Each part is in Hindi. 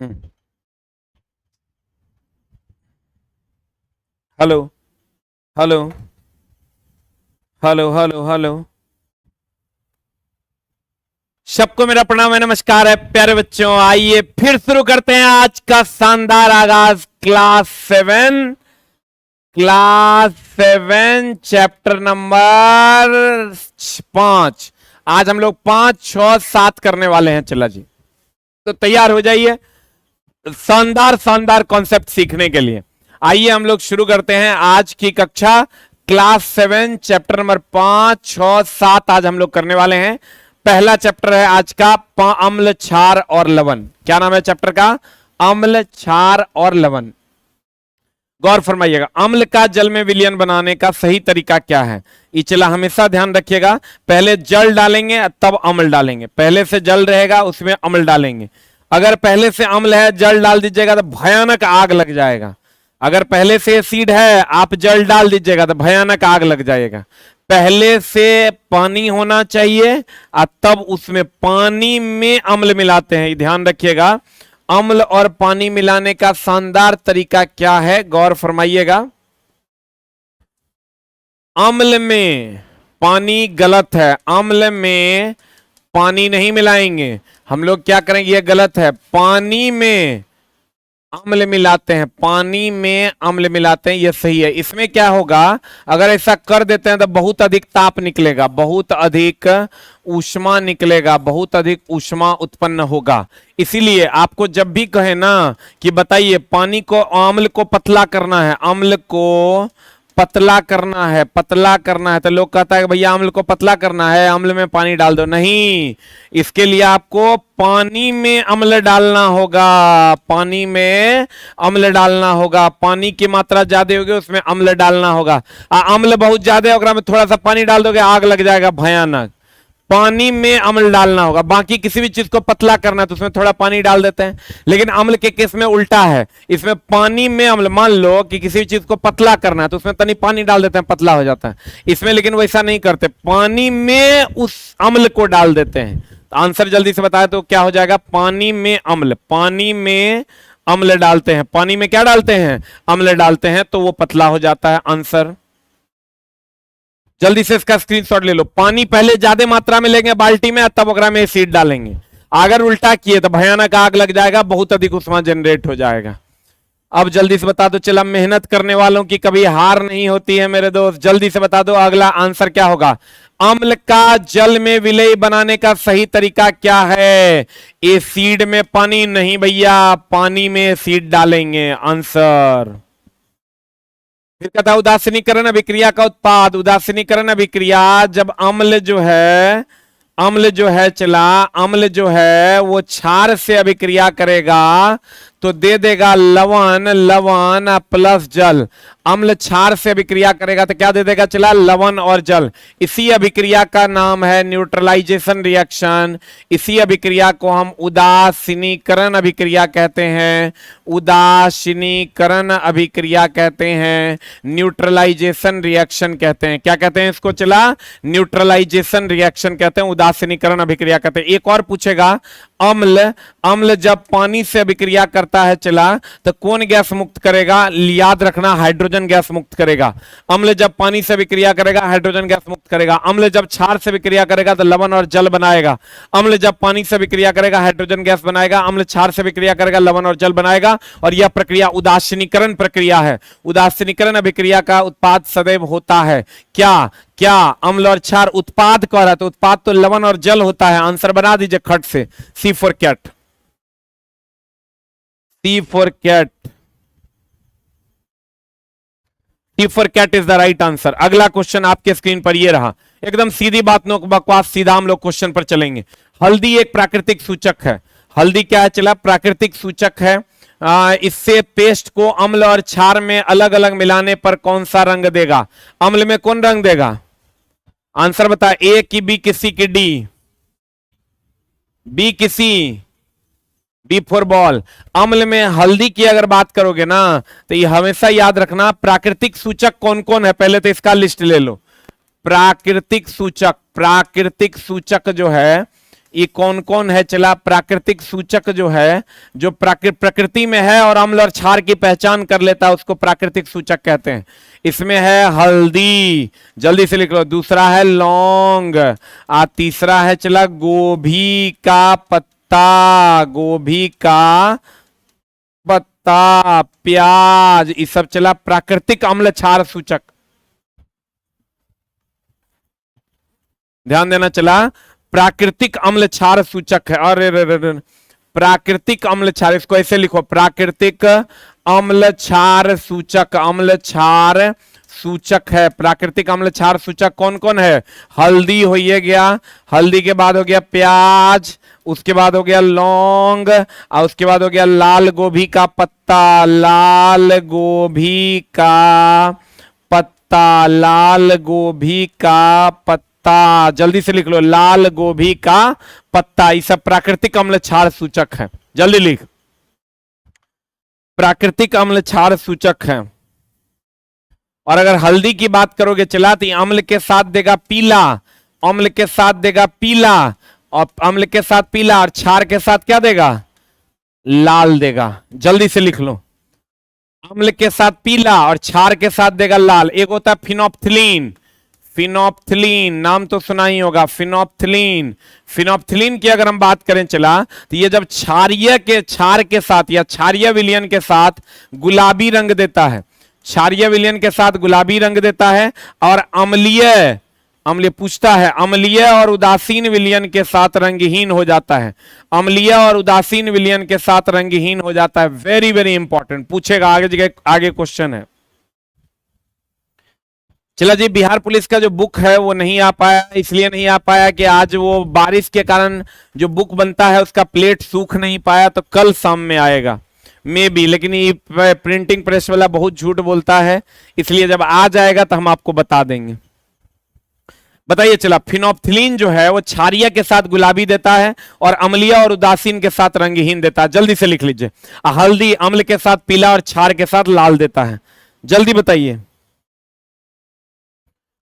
हम्म। Hello hello hello hello hello. सबको मेरा प्रणाम है, नमस्कार है प्यारे बच्चों। आइए फिर शुरू करते हैं आज का शानदार आगाज। Class 7 chapter number 5। आज हम लोग 5, 6, 7 करने वाले हैं। चला जी, तो तैयार हो जाइए शानदार शानदार कॉन्सेप्ट सीखने के लिए। आइए हम लोग शुरू करते हैं आज की कक्षा। क्लास 7 चैप्टर नंबर 5, 6, 7 आज हम लोग करने वाले हैं। पहला चैप्टर है आज का अम्ल, क्षार और लवण। क्या नाम है चैप्टर का? अम्ल, क्षार और लवण। गौर फरमाइएगा, अम्ल का जल में विलयन बनाने का सही तरीका क्या है? ये चला हमेशा ध्यान रखिएगा। पहले जल डालेंगे तब अम्ल डालेंगे। पहले से जल रहेगा उसमें अम्ल डालेंगे। अगर पहले से अम्ल है जल डाल दीजिएगा तो भयानक आग लग जाएगा। अगर पहले से एसिड है आप जल डाल दीजिएगा तो भयानक आग लग जाएगा। पहले से पानी होना चाहिए और तब उसमें पानी में अम्ल मिलाते हैं। ध्यान रखिएगा, अम्ल और पानी मिलाने का शानदार तरीका क्या है, गौर फरमाइएगा। अम्ल में पानी गलत है, अम्ल में पानी नहीं मिलाएंगे हम लोग। क्या करेंगे? ये गलत है। पानी में अम्ल मिलाते हैं, पानी में अम्ल मिलाते हैं, ये सही है। इसमें क्या होगा, अगर ऐसा कर देते हैं तो बहुत अधिक ताप निकलेगा, बहुत अधिक ऊष्मा निकलेगा, बहुत अधिक ऊष्मा उत्पन्न होगा। इसीलिए आपको जब भी कहे ना कि बताइए पानी को, अम्ल को पतला करना है, अम्ल को पतला करना है, पतला करना है, तो लोग कहता है कि भैया अम्ल को पतला करना है, अम्ल में पानी डाल दो। नहीं, इसके लिए आपको पानी में अम्ल डालना होगा, पानी में अम्ल डालना होगा। पानी की मात्रा ज्यादा होगी उसमें अम्ल डालना होगा। अम्ल बहुत ज्यादा होगा, में थोड़ा सा पानी डाल दोगे आग लग जाएगा भयानक। पानी में अम्ल डालना होगा। बाकी किसी भी चीज को पतला करना है तो उसमें थोड़ा पानी डाल देते हैं, लेकिन अम्ल के केस में उल्टा है। इसमें पानी में अम्ल, मान लो कि किसी भी चीज को पतला करना है तो उसमें तनी पानी डाल देते हैं, पतला हो जाता है। इसमें लेकिन वैसा नहीं करते, पानी में उस अम्ल को डाल देते हैं। तो आंसर जल्दी से बताए तो क्या हो जाएगा? पानी में अम्ल, पानी में अम्ल डालते हैं। पानी में क्या डालते हैं? अम्ल डालते हैं, तो वो पतला हो जाता है। आंसर जल्दी से इसका स्क्रीनशॉट ले लो। पानी पहले ज्यादा मात्रा में लेंगे बाल्टी में, तब ओकरा में एसिड डालेंगे। अगर उल्टा किए तो भयानक आग लग जाएगा, बहुत अधिक ऊष्मा जनरेट हो जाएगा। अब जल्दी से बता दो। चला, मेहनत करने वालों की कभी हार नहीं होती है मेरे दोस्त। जल्दी से बता दो अगला आंसर क्या होगा। अम्ल का जल में विलेय बनाने का सही तरीका क्या है? एसिड में पानी नहीं भैया, पानी में एसिड डालेंगे। आंसर फिर कहता है उदासीनीकरण अभिक्रिया का उत्पाद। उदासीनीकरण अभिक्रिया, जब अम्ल जो है चला, अम्ल जो है वो क्षार से अभिक्रिया करेगा तो दे देगा लवण, लवण प्लस जल। अम्ल क्षार से अभिक्रिया करेगा तो क्या दे देगा चला? लवण और जल। इसी अभिक्रिया का नाम है न्यूट्रलाइजेशन रिएक्शन। इसी अभिक्रिया को हम उदासीनीकरण अभिक्रिया कहते हैं, उदासीनीकरण अभिक्रिया कहते हैं, न्यूट्रलाइजेशन रिएक्शन कहते हैं। क्या कहते हैं इसको चला? न्यूट्रलाइजेशन रिएक्शन कहते हैं, उदासीनीकरण अभिक्रिया कहते हैं। एक और पूछेगा, अम्ल जब पानी से अभिक्रिया करता है चला तो कौन गैस मुक्त करेगा? याद रखना, हाइड्रोजन गैस मुक्त करेगा। अम्ल जब पानी से अभिक्रिया करेगा हाइड्रोजन गैस मुक्त करेगा। अम्ल जब क्षार से अभिक्रिया करेगा तो लवण और जल बनाएगा। अम्ल जब पानी से अभिक्रिया करेगा हाइड्रोजन गैस बनाएगा। अम्ल क्षार से अभिक्रिया करेगा लवण और जल बनाएगा। और यह प्रक्रिया उदासीनीकरण प्रक्रिया है। उदासीनीकरण अभिक्रिया का उत्पाद सदैव होता है क्या? क्या अम्ल और क्षार उत्पाद कह रहा है तो उत्पाद तो लवण और जल होता है। आंसर बना दीजिए खट से। C for cat, C for cat, T for cat is the right answer. अगला क्वेश्चन आपके स्क्रीन पर ये रहा, एकदम सीधी बात, नो बकवास, सीधा हम लोग क्वेश्चन पर चलेंगे। हल्दी एक प्राकृतिक सूचक है। हल्दी क्या है चला? प्राकृतिक सूचक है। इससे पेस्ट को अम्ल और क्षार में अलग अलग मिलाने पर कौन सा रंग देगा? अम्ल में कौन रंग देगा? आंसर बता। ए की बी की सी की डी? बी की सी, बी फॉर बॉल। अम्ल में हल्दी की अगर बात करोगे ना तो ये हमेशा याद रखना, प्राकृतिक सूचक कौन कौन है पहले तो इसका लिस्ट ले लो। प्राकृतिक सूचक, प्राकृतिक सूचक जो है ये कौन कौन है? चला प्राकृतिक सूचक जो है, जो प्रकृति में है और अम्ल और क्षार की पहचान कर लेता है, उसको प्राकृतिक सूचक कहते हैं। इसमें है हल्दी, जल्दी से लिख लो। दूसरा है लौंग, तीसरा है चला गोभी का पत्ता, गोभी का पत्ता, प्याज, ये सब चला प्राकृतिक अम्ल क्षार सूचक। ध्यान देना, चला प्राकृतिक अम्ल क्षार सूचक है। और प्राकृतिक अम्ल क्षार, इसको ऐसे लिखो, प्राकृतिक अम्ल क्षार सूचक, अम्ल क्षार सूचक है। प्राकृतिक अम्ल क्षार सूचक कौन कौन है? हल्दी हो गया, हल्दी के बाद हो गया प्याज, उसके बाद हो गया लौंग, और उसके बाद हो गया लाल गोभी का पत्ता, लाल गोभी का पत्ता, लाल गोभी का पत्ता, जल्दी से लिख लो, लाल गोभी का पत्ता। ये सब प्राकृतिक अम्ल क्षार सूचक है। जल्दी लिख, प्राकृतिक अम्ल क्षार सूचक है। और अगर हल्दी की बात करोगे चला, तो अम्ल के साथ देगा पीला, अम्ल के साथ देगा पीला, और अम्ल के साथ पीला, और क्षार के साथ क्या देगा? लाल देगा। जल्दी से लिख लो, अम्ल के साथ पीला और क्षार के साथ देगा लाल। एक होता है फिनोप्थिलीन, फिनोप्थिलीन नाम तो सुना ही होगा, फिनोप्थिलीन। फिनोप्थिलीन की अगर हम बात करें चला, तो ये जब क्षारीय के क्षार के साथ या क्षारीय विलयन के साथ गुलाबी रंग देता है, क्षारीय विलयन के साथ गुलाबी रंग देता है, और अम्लीय, अम्लीय पूछता है, अम्लीय और उदासीन विलयन के साथ रंगहीन हो जाता है, अम्लीय और उदासीन विलयन के साथ रंगहीन हो जाता है। वेरी वेरी इंपॉर्टेंट, पूछेगा आगे क्वेश्चन है। चला जी, बिहार पुलिस का जो बुक है वो नहीं आ पाया, इसलिए नहीं आ पाया कि आज वो बारिश के कारण जो बुक बनता है उसका प्लेट सूख नहीं पाया, तो कल शाम में आएगा मे बी। लेकिन ये प्रिंटिंग प्रेस वाला बहुत झूठ बोलता है, इसलिए जब आ जाएगा तो हम आपको बता देंगे। बताइए चला, फिनोप्थिलीन जो है वो क्षारीय के साथ गुलाबी देता है और अम्लीय और उदासीन के साथ रंगहीन देता है। जल्दी से लिख लीजिए, हल्दी अम्ल के साथ पीला और क्षार के साथ लाल देता है। जल्दी बताइए,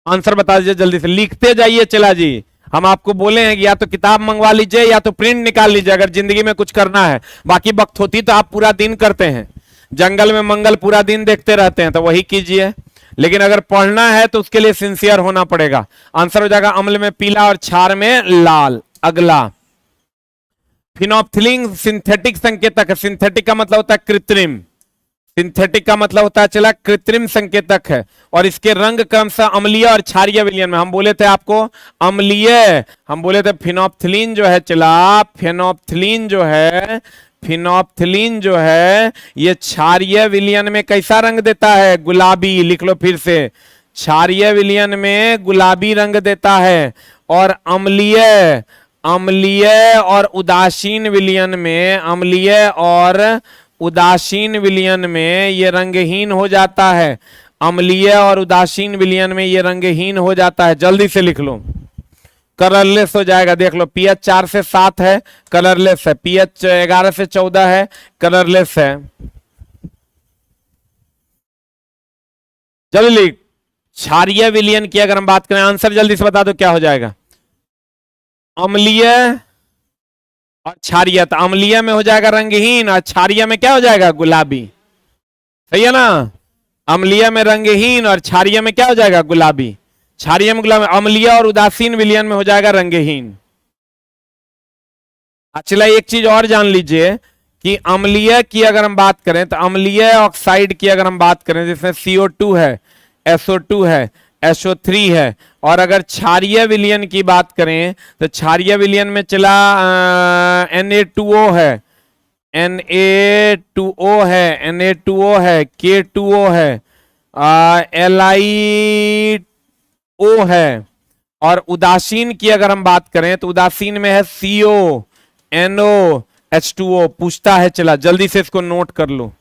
आंसर बता दीजिए, जल्दी से लिखते जाइए। चला जी, हम आपको बोले हैं कि या तो किताब मंगवा लीजिए या तो प्रिंट निकाल लीजिए अगर जिंदगी में कुछ करना है। बाकी बकथोती तो आप पूरा दिन करते हैं, जंगल में मंगल पूरा दिन देखते रहते हैं, तो वही कीजिए। लेकिन अगर पढ़ना है तो उसके लिए सिंसियर होना पड़ेगा। आंसर हो जाएगा अम्ल में पीला और क्षार में लाल। अगला, फिनोप्थिलीन सिंथेटिक संकेतक है। सिंथेटिक का मतलब होता है कृत्रिम, सिंथेटिक का मतलब होता है चला कृत्रिम संकेतक है, और इसके रंग क्रमशः अम्लीय और क्षारीय विलयन में। हम बोले थे आपको अम्लीय, हम बोले थे फिनोप्थिलीन जो है चला, फिनोप्थिलीन जो है, फिनोप्थिलीन जो है ये क्षारीय विलयन में कैसा रंग देता है? गुलाबी। लिख लो फिर से, क्षारीय विलयन में गुलाबी रंग देता है, और अम्लीय, अम्लीय और उदासीन विलयन में, अम्लीय और उदासीन विलयन में ये रंगहीन हो जाता है, अम्लीय और उदासीन विलयन में ये रंगहीन हो जाता है। जल्दी से लिख लो, कलरलेस हो जाएगा। देख लो, पीएच 4 से 7 है, कलरलेस है, पीएच 11 से 14 है, कलरलेस है। जल्दी लिख, क्षारीय विलयन की अगर हम बात करें, आंसर जल्दी से बता दो क्या हो जाएगा? अम्लीय और क्षारीय। तो अम्लीय में हो जाएगा रंगहीन और क्षारीय में क्या हो जाएगा? गुलाबी। सही है ना? अम्लीय में रंगहीन और क्षारीय में क्या हो जाएगा? गुलाबी। क्षारीय में गुलाबी, अम्लीय और उदासीन विलयन में हो जाएगा रंगहीन। अच्छा, एक चीज और जान लीजिए कि अम्लीय की अगर हम बात करें तो अम्लीय ऑक्साइड की अगर हम बात करें, जिसमें CO2 है, SO2 है, SO3 है, और अगर क्षारीय विलयन की बात करें तो क्षारीय विलयन में चला Na2O है, Na2O है, Na2O है, K2O है, LiO है। और उदासीन की अगर हम बात करें तो उदासीन में है CO, NO, H2O। पूछता है, चला जल्दी से इसको नोट कर लो।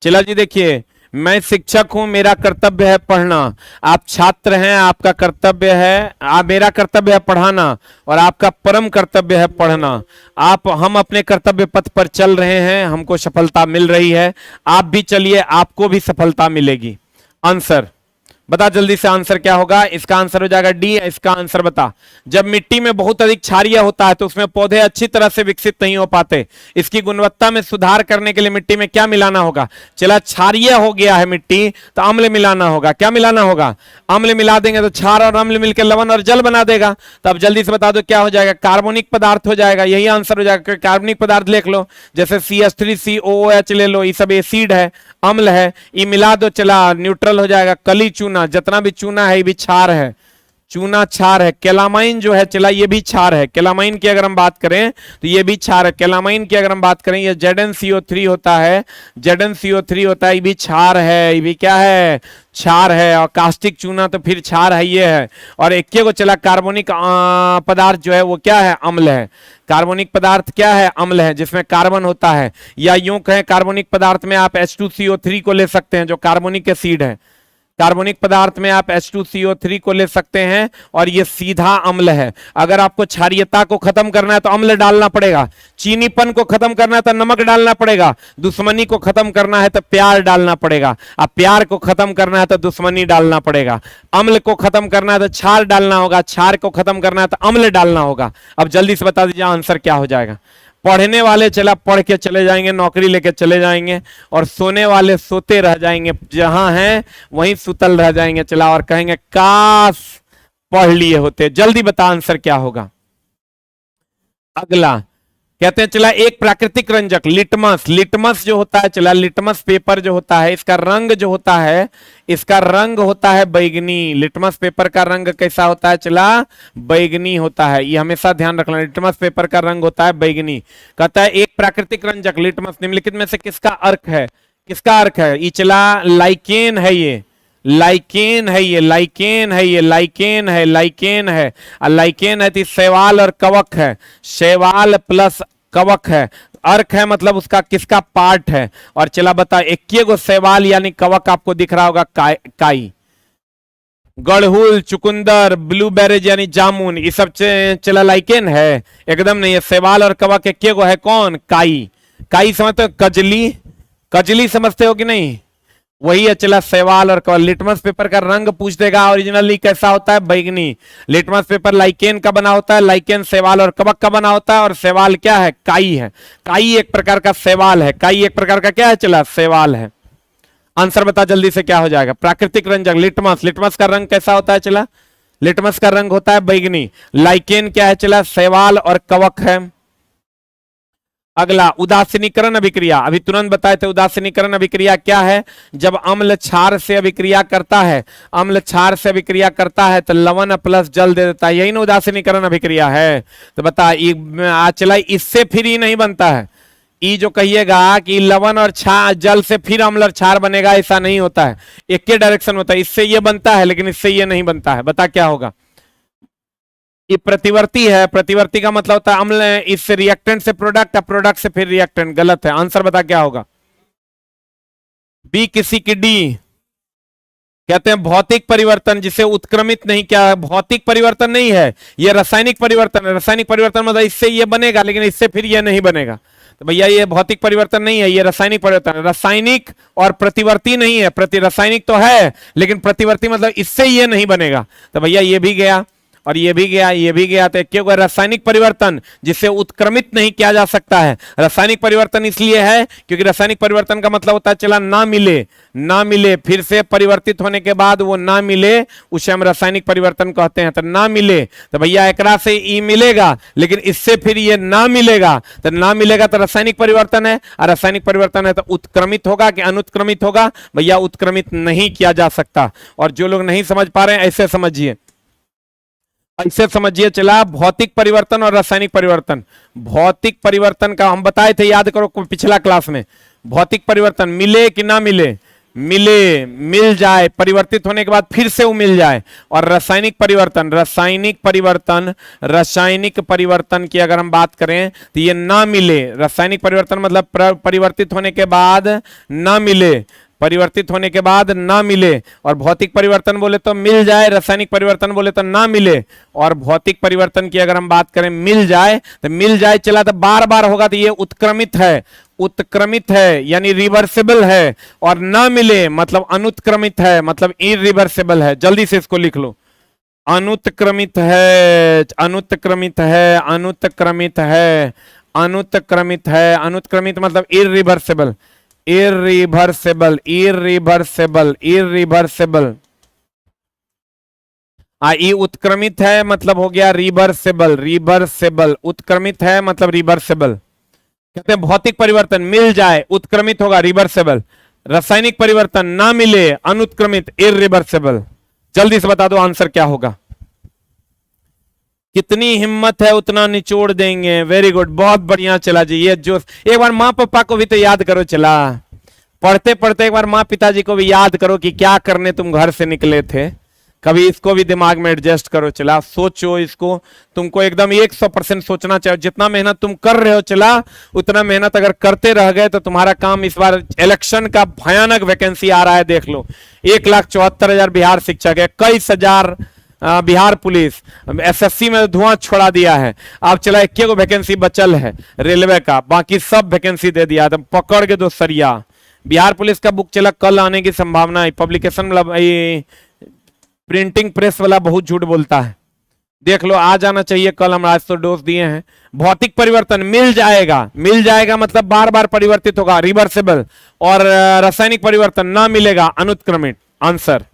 चला जी, देखिए, मैं शिक्षक हूं, मेरा कर्तव्य है पढ़ना। आप छात्र हैं, आपका कर्तव्य है, मेरा कर्तव्य है पढ़ाना, और आपका परम कर्तव्य है पढ़ना। हम अपने कर्तव्य पथ पर चल रहे हैं, हमको सफलता मिल रही है। आप भी चलिए, आपको भी सफलता मिलेगी। आंसर बता जल्दी से, आंसर क्या होगा? इसका आंसर हो जाएगा डी। इसका आंसर बता। जब मिट्टी में बहुत अधिक क्षारीय होता है तो उसमें पौधे अच्छी तरह से विकसित नहीं हो पाते। इसकी गुणवत्ता में सुधार करने के लिए मिट्टी में क्या मिलाना होगा? चला, क्षारीय हो गया है मिट्टी तो अम्ल मिलाना होगा। क्या मिलाना होगा? अम्ल मिला देंगे तो क्षार और अम्ल मिलकर लवण और जल बना देगा। तो अब जल्दी से बता दो क्या हो जाएगा? कार्बनिक पदार्थ हो जाएगा। यही आंसर हो जाएगा। कार्बनिक पदार्थ लिख लो, जैसे CH3COOH ले लो, ये सब एसिड है, अम्ल है। ये मिला दो, चला न्यूट्रल हो जाएगा। कली चूना, जितना भी चूना है ये भी क्षार है, चूना क्षार है। कैलामाइन जो है चला ये भी क्षार है। कैलामाइन की अगर हम बात करें तो ये भी क्षार है। कैलामाइन की अगर हम बात करें ये ZnCO3 होता है, ZnCO3 होता है, ये भी क्षार है। ये भी क्या है? क्षार है। और कास्टिक चूना तो फिर क्षार है, ये है। और एक को चला कार्बनिक पदार्थ जो है वो क्या है? अम्ल है। कार्बनिक पदार्थ क्या है? अम्ल है, जिसमें कार्बन होता है। या यूं कहें कार्बनिक पदार्थ में आप H2CO3 को ले सकते हैं जो कार्बनिक एसिड है। कार्बनिक पदार्थ में आप H2CO3 को ले सकते हैं और ये सीधा अम्ल है। अगर आपको क्षारीयता को खत्म करना है तो अम्ल डालना पड़ेगा। चीनीपन को खत्म करना है तो नमक डालना पड़ेगा। दुश्मनी को खत्म करना है तो प्यार डालना पड़ेगा। अब प्यार को खत्म करना है तो दुश्मनी डालना पड़ेगा। अम्ल को खत्म करना है तो क्षार डालना होगा। क्षार को खत्म करना है तो अम्ल डालना होगा। अब जल्दी से बता दीजिए आंसर क्या हो जाएगा? पढ़ने वाले चला पढ़ के चले जाएंगे, नौकरी लेके चले जाएंगे, और सोने वाले सोते रह जाएंगे, जहां हैं वहीं सुतल रह जाएंगे चला, और कहेंगे काश पढ़ लिए होते। जल्दी बता आंसर क्या होगा? अगला कहते हैं चला एक प्राकृतिक रंजक लिटमस। लिटमस जो होता है चला, लिटमस पेपर जो होता है इसका रंग जो होता है, इसका रंग होता है बैगनी। लिटमस पेपर का रंग कैसा होता है चला? बैगनी होता है। ये हमेशा ध्यान रखना, लिटमस पेपर का रंग होता है बैगनी। कहता है एक प्राकृतिक रंजक लिटमस निम्नलिखित में से किसका अर्क है? किसका अर्क है? ये चला लाइकेन है, ये लाइकेन है, ये लाइकेन है, ये लाइकेन है, लाइकेन है। लाइकेन है तो शैवाल और कवक है। शैवाल प्लस कवक है। अर्क है मतलब उसका किसका पार्ट है? और चला बता, एक गो शैवाल यानी कवक आपको दिख रहा होगा, काई। गड़हुल, चुकंदर, ब्लूबेरीज यानी जामुन, ये सब चला लाइकेन है? एकदम नहीं है। शैवाल और कवक एक गो है, कौन? काई। काई समझते हो? कजली, कजली समझते हो कि नहीं? वही है चला शैवाल और कवक। लिटमस पेपर का रंग पूछ देगा ओरिजिनली कैसा होता है? बैगनी। लिटमस पेपर लाइकेन का बना होता है, लाइकेन शैवाल और कवक का बना होता है, और शैवाल क्या है? काई है। काई एक प्रकार का शैवाल है। काई एक प्रकार का क्या है चला? शैवाल है। आंसर बता जल्दी से क्या हो जाएगा? प्राकृतिक रंजक लिटमस। लिटमस का रंग कैसा होता है चला? लिटमस का रंग होता है बैगनी। लाइकेन क्या है चला? शैवाल और कवक है। अगला उदासीनीकरण अभिक्रिया, अभी तुरंत बताए थे उदासीनीकरण अभिक्रिया क्या है? जब अम्ल क्षार से अभिक्रिया करता है, अम्ल क्षार से अभिक्रिया करता है तो लवण प्लस जल दे देता है, यही ना उदासीनीकरण अभिक्रिया है। तो बता चला इससे फिर ही नहीं बनता है। ये जो कहिएगा कि लवण और जल से फिर अम्ल और क्षार बनेगा, ऐसा नहीं होता है। एक के डायरेक्शन होता है, इससे ये बनता है लेकिन इससे ये नहीं बनता है। बता क्या होगा? ये प्रतिवर्ती है। प्रतिवर्ती का मतलब होता है अम्ल इस रिएक्टेंट से प्रोडक्ट, प्रोडक्ट से फिर रिएक्टेंट। गलत है। आंसर बता क्या होगा? बी किसी की डी। कहते हैं भौतिक परिवर्तन जिसे उत्क्रमित नहीं किया। भौतिक परिवर्तन नहीं है, ये रासायनिक परिवर्तन है। रासायनिक परिवर्तन मतलब इससे ये बनेगा लेकिन इससे फिर ये नहीं बनेगा। तो भैया ये भौतिक परिवर्तन नहीं है, ये रासायनिक परिवर्तन है। रासायनिक और प्रतिवर्ती नहीं है। रासायनिक तो है लेकिन प्रतिवर्ती मतलब इससे ये नहीं बनेगा। तो भैया ये भी गया और ये भी गया, ये भी गया। तो क्योंकि रासायनिक परिवर्तन जिसे उत्क्रमित नहीं किया जा सकता है। रासायनिक परिवर्तन इसलिए है क्योंकि रासायनिक परिवर्तन का मतलब होता है चला ना मिले, ना मिले, फिर से परिवर्तित होने के बाद वो ना मिले, उसे हम रासायनिक परिवर्तन कहते हैं। तो ना मिले तो भैया एकरा से ई मिलेगा लेकिन इससे फिर ये ना मिलेगा। तो ना मिलेगा तो रासायनिक परिवर्तन है, और रासायनिक परिवर्तन है तो उत्क्रमित होगा कि अनुत्क्रमित होगा? भैया उत्क्रमित नहीं किया जा सकता। और जो लोग नहीं समझ पा रहे हैं ऐसे समझिए, ऐसे समझिए चला भौतिक परिवर्तन और रासायनिक परिवर्तन। भौतिक परिवर्तन का हम बताए थे, याद करो पिछला क्लास में। भौतिक परिवर्तन मिले कि ना मिले? मिले, मिल जाए, परिवर्तित होने के बाद फिर से वो मिल जाए। और रासायनिक परिवर्तन, रासायनिक परिवर्तन, रासायनिक परिवर्तन की अगर हम बात करें तो ये ना मिले। रासायनिक परिवर्तन मतलब परिवर्तित होने के बाद ना मिले, परिवर्तित होने के बाद ना मिले। और भौतिक परिवर्तन बोले तो मिल जाए, रासायनिक परिवर्तन बोले तो ना मिले। और भौतिक परिवर्तन की अगर हम बात करें मिल जाए तो मिल जाए चला तो बार बार होगा तो ये उत्क्रमित है। उत्क्रमित है यानी रिवर्सिबल है, और ना मिले मतलब अनुत्क्रमित है मतलब इरिवर्सिबल है। जल्दी से इसको लिख लो। अनुत्क्रमित है, अनुत्क्रमित है, अनुत्क्रमित है, अनुत्क्रमित है, अनुत्क्रमित मतलब इरिवर्सिबल, इरिवर्सिबल, इरिवर्सिबल, इरिवर्सिबल। ये उत्क्रमित है मतलब हो गया रिवर्सिबल, रिवर्सिबल। उत्क्रमित है मतलब रिवर्सिबल। कहते हैं भौतिक परिवर्तन मिल जाए उत्क्रमित होगा रिवर्सिबल, रासायनिक परिवर्तन ना मिले अनुत्क्रमित इरिवर्सिबल। जल्दी से बता दो आंसर क्या होगा। कितनी हिम्मत है उतना निचोड़ देंगे। वेरी गुड, बहुत बढ़िया। चला जी, ये जोश। एक बार माँ पापा को भी तो याद करो। चला पढ़ते पढ़ते एक बार माँ पिताजी को भी याद करो कि क्या करने तुम घर से निकले थे। कभी इसको भी दिमाग में एडजस्ट करो। चला सोचो इसको, तुमको एकदम 100% सोचना चाहिए। जितना मेहनत तुम कर रहे हो चला, उतना मेहनत अगर करते रह गए तो तुम्हारा काम इस बार इलेक्शन का भयानक वैकेंसी आ रहा है। देख लो, 1,74,000 बिहार शिक्षक है, 21,000 बिहार पुलिस, एसएससी में धुआं छोड़ा दिया है। अब चला 21 वैकेंसी बचल है रेलवे का, बाकी सब वैकेंसी दे दिया। तो पकड़ के दो सरिया। बिहार पुलिस का बुक चला कल आने की संभावना है। पब्लिकेशन मतलब प्रिंटिंग प्रेस वाला बहुत झूठ बोलता है। देख लो, आ जाना चाहिए कल। हम आज तो डोज दिए हैं। भौतिक परिवर्तन मिल जाएगा, मिल जाएगा मतलब बार बार परिवर्तित होगा रिवर्सिबल, और रासायनिक परिवर्तन ना मिलेगा अनुत्क्रमित। आंसर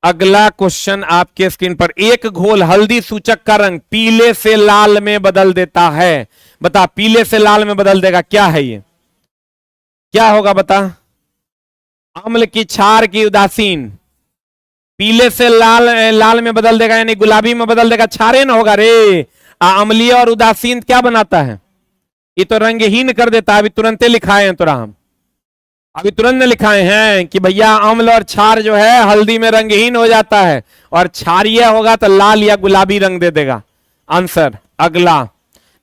अगला क्वेश्चन आपके स्क्रीन पर। एक घोल हल्दी सूचक का रंग पीले से लाल में बदल देता है। बता, पीले से लाल में बदल देगा, क्या है ये? क्या होगा बता? अम्ल की क्षार की उदासीन। पीले से लाल, लाल में बदल देगा यानी गुलाबी में बदल देगा। क्षारे ना होगा रे। अम्लीय और उदासीन क्या बनाता है? ये तो रंगहीन कर देता है। अभी तुरंत लिखाए हैं तोरा, हम अभी तुरंत लिखाए हैं कि भैया अम्ल और क्षार जो है हल्दी में रंगहीन हो जाता है, और क्षारीय होगा तो लाल या गुलाबी रंग दे देगा। आंसर अगला।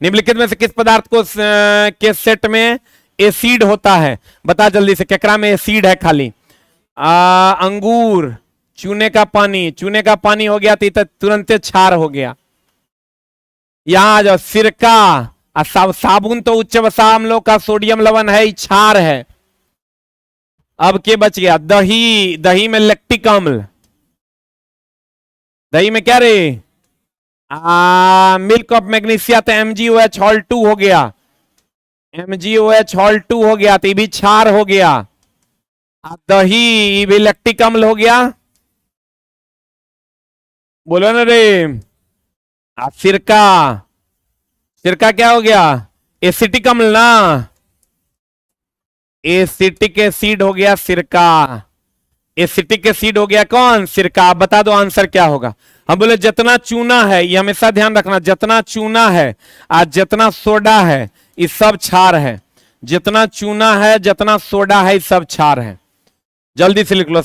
निम्नलिखित में से किस पदार्थ को के सेट में एसिड होता है? बता जल्दी से। केकरा में एसिड है खाली? अंगूर, चूने का पानी। चूने का पानी हो गया तो तुरंत क्षार हो गया। यहां आ जाओ, सिरका। साबुन तो उच्च वसा अम्लों का सोडियम लवण है, क्षार है। अब के बच गया? दही। दही में लैक्टिक अम्ल। दही में क्या रे? मिल्क ऑफ मैग्नीशिया तो MgOH हॉल 2 हो गया। MgOH हॉल 2 हो गया तो ये भी क्षार हो गया। दही भी लैक्टिक अम्ल हो गया। बोलो ना रे। सिरका। सिरका क्या हो गया? एसिटिक अम्ल ना। एसिटिक एसिड हो गया सिरका। एसिटिक एसिड हो गया कौन? सिरका। बता दो आंसर क्या होगा। हम बोले जितना चूना है, ये हमेशा ध्यान रखना, जितना चूना है आज जितना सोडा है ये सब क्षार है। जितना चूना है जितना सोडा है ये सब क्षार है। जल्दी से लिख लो।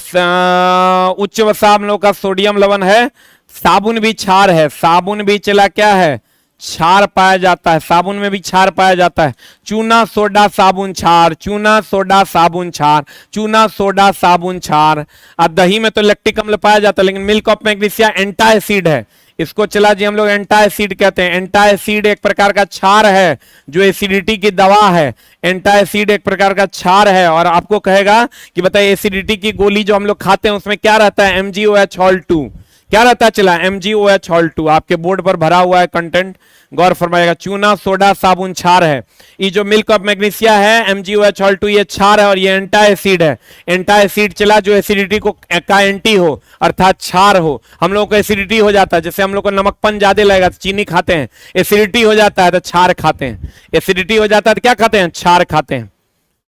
उच्च वसा अम्लों का सोडियम लवण है। साबुन भी क्षार है। साबुन भी चला क्या है? क्षार पाया जाता है। साबुन में भी क्षार पाया जाता है। चूना सोडा साबुन क्षार, चूना सोडा साबुन क्षार, चूना सोडा साबुन क्षार। दही में तो लैक्टिक अम्ल पाया जाता है, लेकिन मिल्क ऑफ मैग्नीशिया एंटा एसिड है। इसको चला जी हम लोग एंटा एसिड कहते हैं। एंटा एसिड एक प्रकार का क्षार है जो एसिडिटी की दवा है। एंटा एसिड एक प्रकार का क्षार है। और आपको कहेगा कि बताइए एसिडिटी की गोली जो हम लोग खाते हैं उसमें क्या रहता है? MgOH hall 2। क्या रहता है? चला MgOH हॉल 2 आपके बोर्ड पर भरा हुआ है कंटेंट, गौर फरमाइएगा। चूना सोडा साबुन क्षार है। ये जो मिल्क ऑफ मैग्नीशिया है MgOH हॉल 2 ये क्षार है और ये एंटा एसिड है। एंटा एसिड चला जो एसिडिटी को का एंटी हो अर्थात क्षार हो। हम लोग को एसिडिटी हो जाता है, जैसे हम लोग को नमकपन ज्यादा लगेगा तो चीनी खाते हैं, एसिडिटी हो जाता है तो क्षार खाते हैं। एसिडिटी हो जाता है तो क्या खाते हैं? क्षार खाते हैं।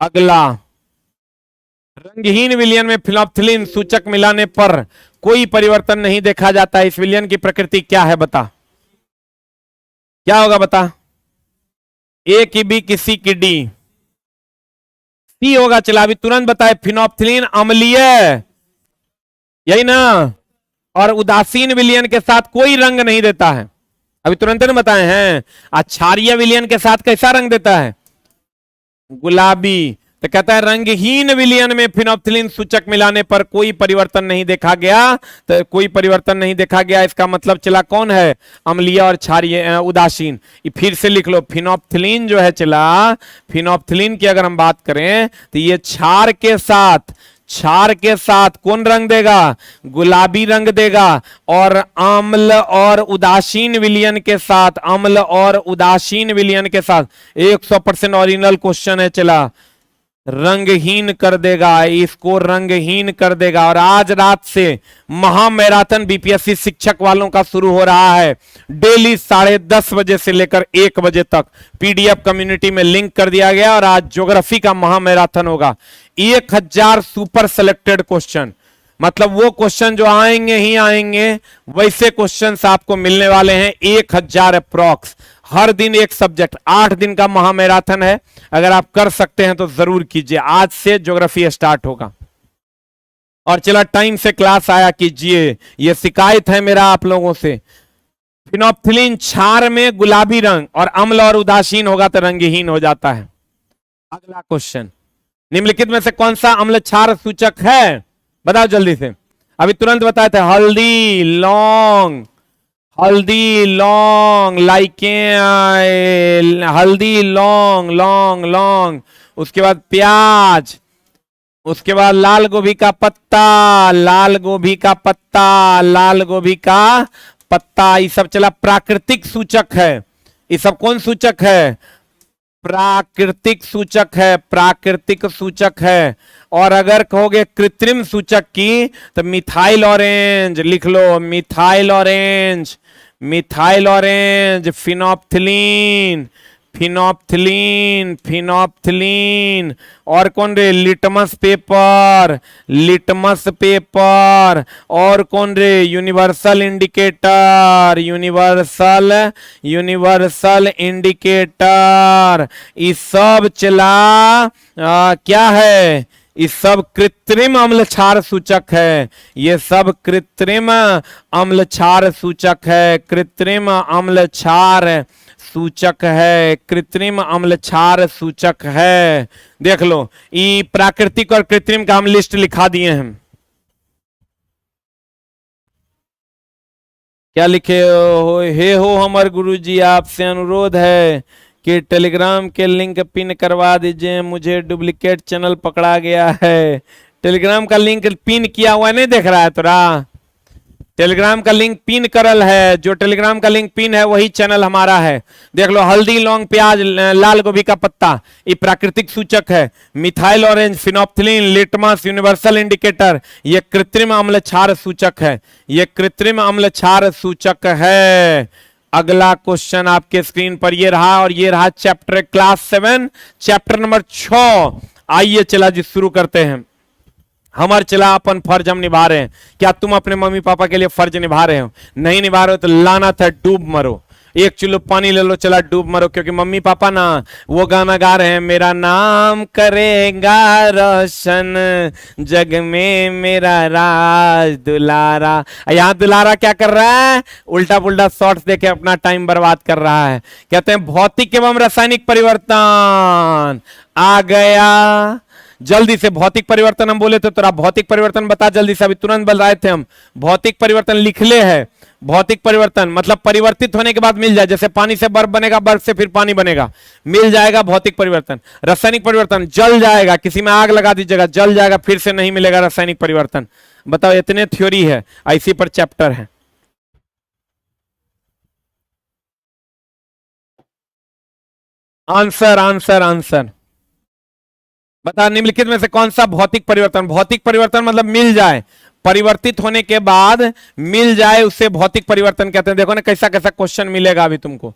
अगला, रंगहीन विलयन में फिनोल्फ्थालीन सूचक मिलाने पर कोई परिवर्तन नहीं देखा जाता। इस विलयन की प्रकृति क्या है? बता क्या होगा? बता। ए की बी की सी की डी। सी होगा। चला अभी तुरंत बताए। फिनोल्फ्थालीन अम्लीय, यही ना। और उदासीन विलयन के साथ कोई रंग नहीं देता है। अभी तुरंत ने बताए हैं। क्षारीय विलयन के साथ कैसा रंग देता है? गुलाबी। तो कहता है रंगहीन विलयन में फिनोप्थिलीन सूचक मिलाने पर कोई परिवर्तन नहीं देखा गया। तो कोई परिवर्तन नहीं देखा गया, इसका मतलब चला कौन है, अम्लीय और क्षारीय उदासीन। फिर से लिख लो, फिनोप्थिलीन जो है चला, फिनोप्थिलीन की अगर हम बात करें तो ये क्षार के साथ कौन रंग देगा, गुलाबी रंग देगा। और अम्ल और उदासीन विलयन के साथ, अम्ल और उदासीन विलयन के साथ 100% ओरिजिनल क्वेश्चन है चला, रंगहीन कर देगा, इसको रंगहीन कर देगा। और आज रात से महामैराथन बीपीएससी शिक्षक वालों का शुरू हो रहा है, डेली 10:30 बजे से लेकर 1 बजे तक। पीडीएफ कम्युनिटी में लिंक कर दिया गया और आज ज्योग्राफी का महामैराथन होगा। 1000 सुपर सेलेक्टेड क्वेश्चन, मतलब वो क्वेश्चन जो आएंगे ही आएंगे, वैसे क्वेश्चंस आपको मिलने वाले हैं 1000 अप्रॉक्स। हर दिन एक सब्जेक्ट, 8 दिन का महामैराथन है। अगर आप कर सकते हैं तो जरूर कीजिए। आज से ज्योग्राफी स्टार्ट होगा। और चला टाइम से क्लास आया कीजिए, ये शिकायत है मेरा आप लोगों से। फिनोप्थिलीन क्षार में गुलाबी रंग और अम्ल और उदासीन होगा तो रंगहीन हो जाता है। अगला क्वेश्चन, निम्नलिखित में से कौन सा अम्ल क्षार सूचक है, बताओ जल्दी से। अभी तुरंत बताए थे, हल्दी, लौंग, हल्दी लौंग, हल्दी लौंग, लौंग लौंग, उसके बाद प्याज, उसके बाद लाल गोभी का पत्ता, लाल गोभी का पत्ता, लाल गोभी का पत्ता। ये सब चला प्राकृतिक सूचक है। ये सब कौन सूचक है, प्राकृतिक सूचक है, प्राकृतिक सूचक है। और अगर कहोगे कृत्रिम सूचक की तो मिथाइल ऑरेंज लिख लो, methyl orange, methyl orange, phenolphthalein, phenolphthalein, phenolphthalein. और कौन रे, लिटमस पेपर, लिटमस पेपर। और कौन रे, universal indicator, universal, universal indicator. ये सब चला क्या है, ये सब कृत्रिम अम्ल क्षार सूचक है। ये सब कृत्रिम अम्ल क्षार सूचक है, कृत्रिम अम्ल क्षार सूचक है, कृत्रिम अम्ल क्षार सूचक है। देख लो, ये प्राकृतिक और कृत्रिम का हम लिस्ट लिखा दिए हैं। क्या लिखे हो, हे हो हमर गुरुजी, आपसे अनुरोध है कि टेलीग्राम के लिंक पिन करवा दीजिए, मुझे डुप्लीकेट चैनल पकड़ा गया है। टेलीग्राम का लिंक पिन किया हुआ नहीं देख रहा है तोरा, टेलीग्राम का लिंक पिन करल है, जो टेलीग्राम का लिंक पिन है वही चैनल हमारा है। देख लो, हल्दी, लौंग, प्याज, लाल गोभी का पत्ता, ये प्राकृतिक सूचक है। Methyl orange, phenolphthalein, litmus, universal indicator, ये कृत्रिम अम्ल क्षार सूचक है, ये कृत्रिम अम्ल क्षार सूचक है। अगला क्वेश्चन आपके स्क्रीन पर ये रहा, और ये रहा चैप्टर क्लास 7 चैप्टर नंबर 6। आइए चला जी शुरू करते हैं। हमार चला अपन फर्ज हम निभा रहे हैं। क्या तुम अपने मम्मी पापा के लिए फर्ज निभा रहे हो? नहीं निभा रहे हो तो लानत है, डूब मरो। 1 चुल्लू पानी ले लो, चला डूब मरो। क्योंकि मम्मी पापा ना वो गाना गा रहे हैं, मेरा नाम करेगा रोशन जग में मेरा राज दुलारा। यहाँ दुलारा क्या कर रहा है, उल्टा पुल्टा शॉर्ट्स देके अपना टाइम बर्बाद कर रहा है। कहते हैं भौतिक एवं रासायनिक परिवर्तन आ गया। जल्दी से भौतिक परिवर्तन हम बोले तो तेरा भौतिक परिवर्तन बता जल्दी से, अभी तुरंत बोल रहे थे हम। भौतिक परिवर्तन लिख ले है, भौतिक परिवर्तन मतलब परिवर्तित होने के बाद मिल जाए, जैसे पानी से बर्फ बनेगा, बर्फ से फिर पानी बनेगा, मिल जाएगा भौतिक परिवर्तन। रासायनिक परिवर्तन जल जाएगा, किसी में आग लगा दीजिएगा जल जाएगा, फिर से नहीं मिलेगा रासायनिक परिवर्तन। बताओ, इतने थ्योरी है, इसी पर चैप्टर है। आंसर आंसर आंसर बता, निम्नलिखित में से कौन सा भौतिक परिवर्तन, भौतिक परिवर्तन मतलब मिल जाए, परिवर्तित होने के बाद मिल जाए, उसे भौतिक परिवर्तन कहते हैं। देखो ना कैसा कैसा क्वेश्चन मिलेगा अभी तुमको,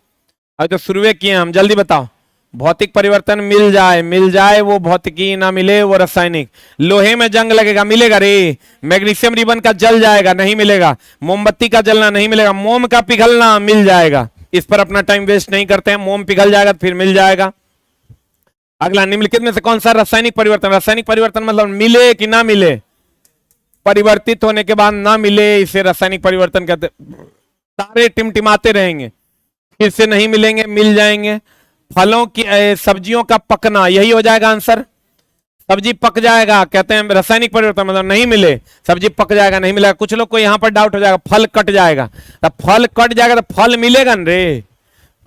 अभी तो शुरू किए हम। जल्दी बताओ, भौतिक परिवर्तन मिल जाए, मिल जाए वो भौतिकी, ना मिले वो रासायनिक। लोहे में जंग लगेगा, मिलेगा रे। मैग्नीशियम रिबन का जल जाएगा, नहीं मिलेगा। मोमबत्ती का जलना नहीं मिलेगा। मोम का पिघलना मिल जाएगा। इस पर अपना टाइम वेस्ट नहीं करते हैं, मोम पिघल जाएगा फिर मिल जाएगा। अगला, निम्नलिखित में से कौन सा रासायनिक परिवर्तन, रासायनिक परिवर्तन मतलब मिले कि ना मिले, परिवर्तित होने के बाद ना मिले, इसे रासायनिक परिवर्तन कहते। तारे टिमटिमाते रहेंगे, फिर से नहीं मिलेंगे, मिल जाएंगे। फलों की, सब्जियों का पकना, यही हो जाएगा आंसर। सब्जी पक जाएगा, कहते हैं रासायनिक परिवर्तन मतलब नहीं मिले, सब्जी पक जाएगा नहीं मिलेगा। कुछ लोग को यहां पर डाउट हो जाएगा, फल कट जाएगा, तब फल कट जाएगा तो फल मिलेगा न रे,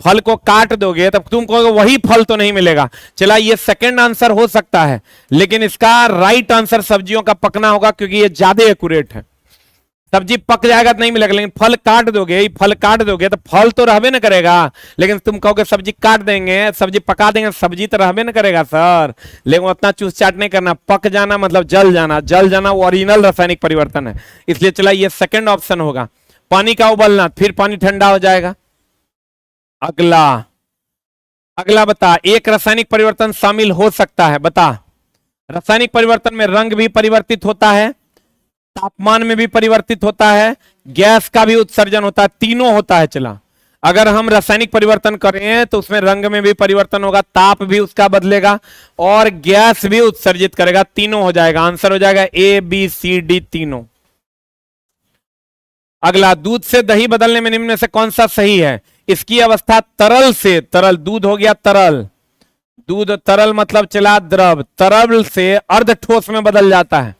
फल को काट दोगे तब तुम कहोगे वही फल तो नहीं मिलेगा। चला ये सेकंड आंसर हो सकता है, लेकिन इसका राइट आंसर सब्जियों का पकना होगा, क्योंकि ये ज्यादा एक्यूरेट है। सब्जी पक जाएगा तो नहीं मिलेगा, लेकिन फल काट दोगे, फल काट दोगे तो फल तो रहबे न करेगा। लेकिन तुम कहोगे सब्जी काट देंगे, सब्जी पका देंगे, सब्जी तो रहबे न करेगा सर। लेकिन उतना चूस चाट नहीं करना, पक जाना मतलब जल जाना, जल जाना वो ओरिजिनल रासायनिक परिवर्तन है। इसलिए चला ये सेकंड ऑप्शन होगा। पानी का उबलना, फिर पानी ठंडा हो जाएगा। अगला अगला बता, एक रासायनिक परिवर्तन शामिल हो सकता है, बता। रासायनिक परिवर्तन में रंग भी परिवर्तित होता है, तापमान में भी परिवर्तित होता है, गैस का भी उत्सर्जन होता है, तीनों होता है। चला अगर हम रासायनिक परिवर्तन करें तो उसमें रंग में भी परिवर्तन होगा, ताप भी उसका बदलेगा और गैस भी उत्सर्जित करेगा, तीनों हो जाएगा। आंसर हो जाएगा ए बी सी डी तीनों। अगला, दूध से दही बदलने में निम्न में से कौन सा सही है? इसकी अवस्था तरल से, तरल दूध हो गया तरल, दूध तरल मतलब चला द्रव, तरल से अर्ध ठोस में बदल जाता है,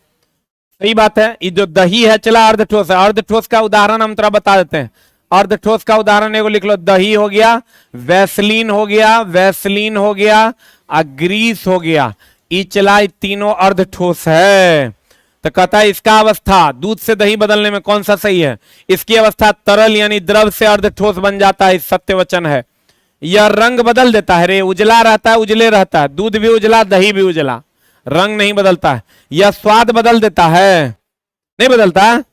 सही बात है। ये जो दही है चला अर्ध ठोस है। अर्ध ठोस का उदाहरण हम थोड़ा बता देते हैं। अर्ध ठोस का उदाहरण एगो लिख लो, दही हो गया, वैसलीन हो गया, वैसलीन हो गया और ग्रीस हो गया। ये चला तीनों अर्ध ठोस है। तो कहता है इसका अवस्था दूध से दही बदलने में कौन सा सही है? इसकी अवस्था तरल यानी द्रव से अर्ध ठोस बन जाता है, सत्य वचन है। यह रंग बदल देता है रे, उजला रहता है उजले रहता है, दूध भी उजला दही भी उजला, रंग नहीं बदलता है। यह स्वाद बदल देता है, नहीं बदलता।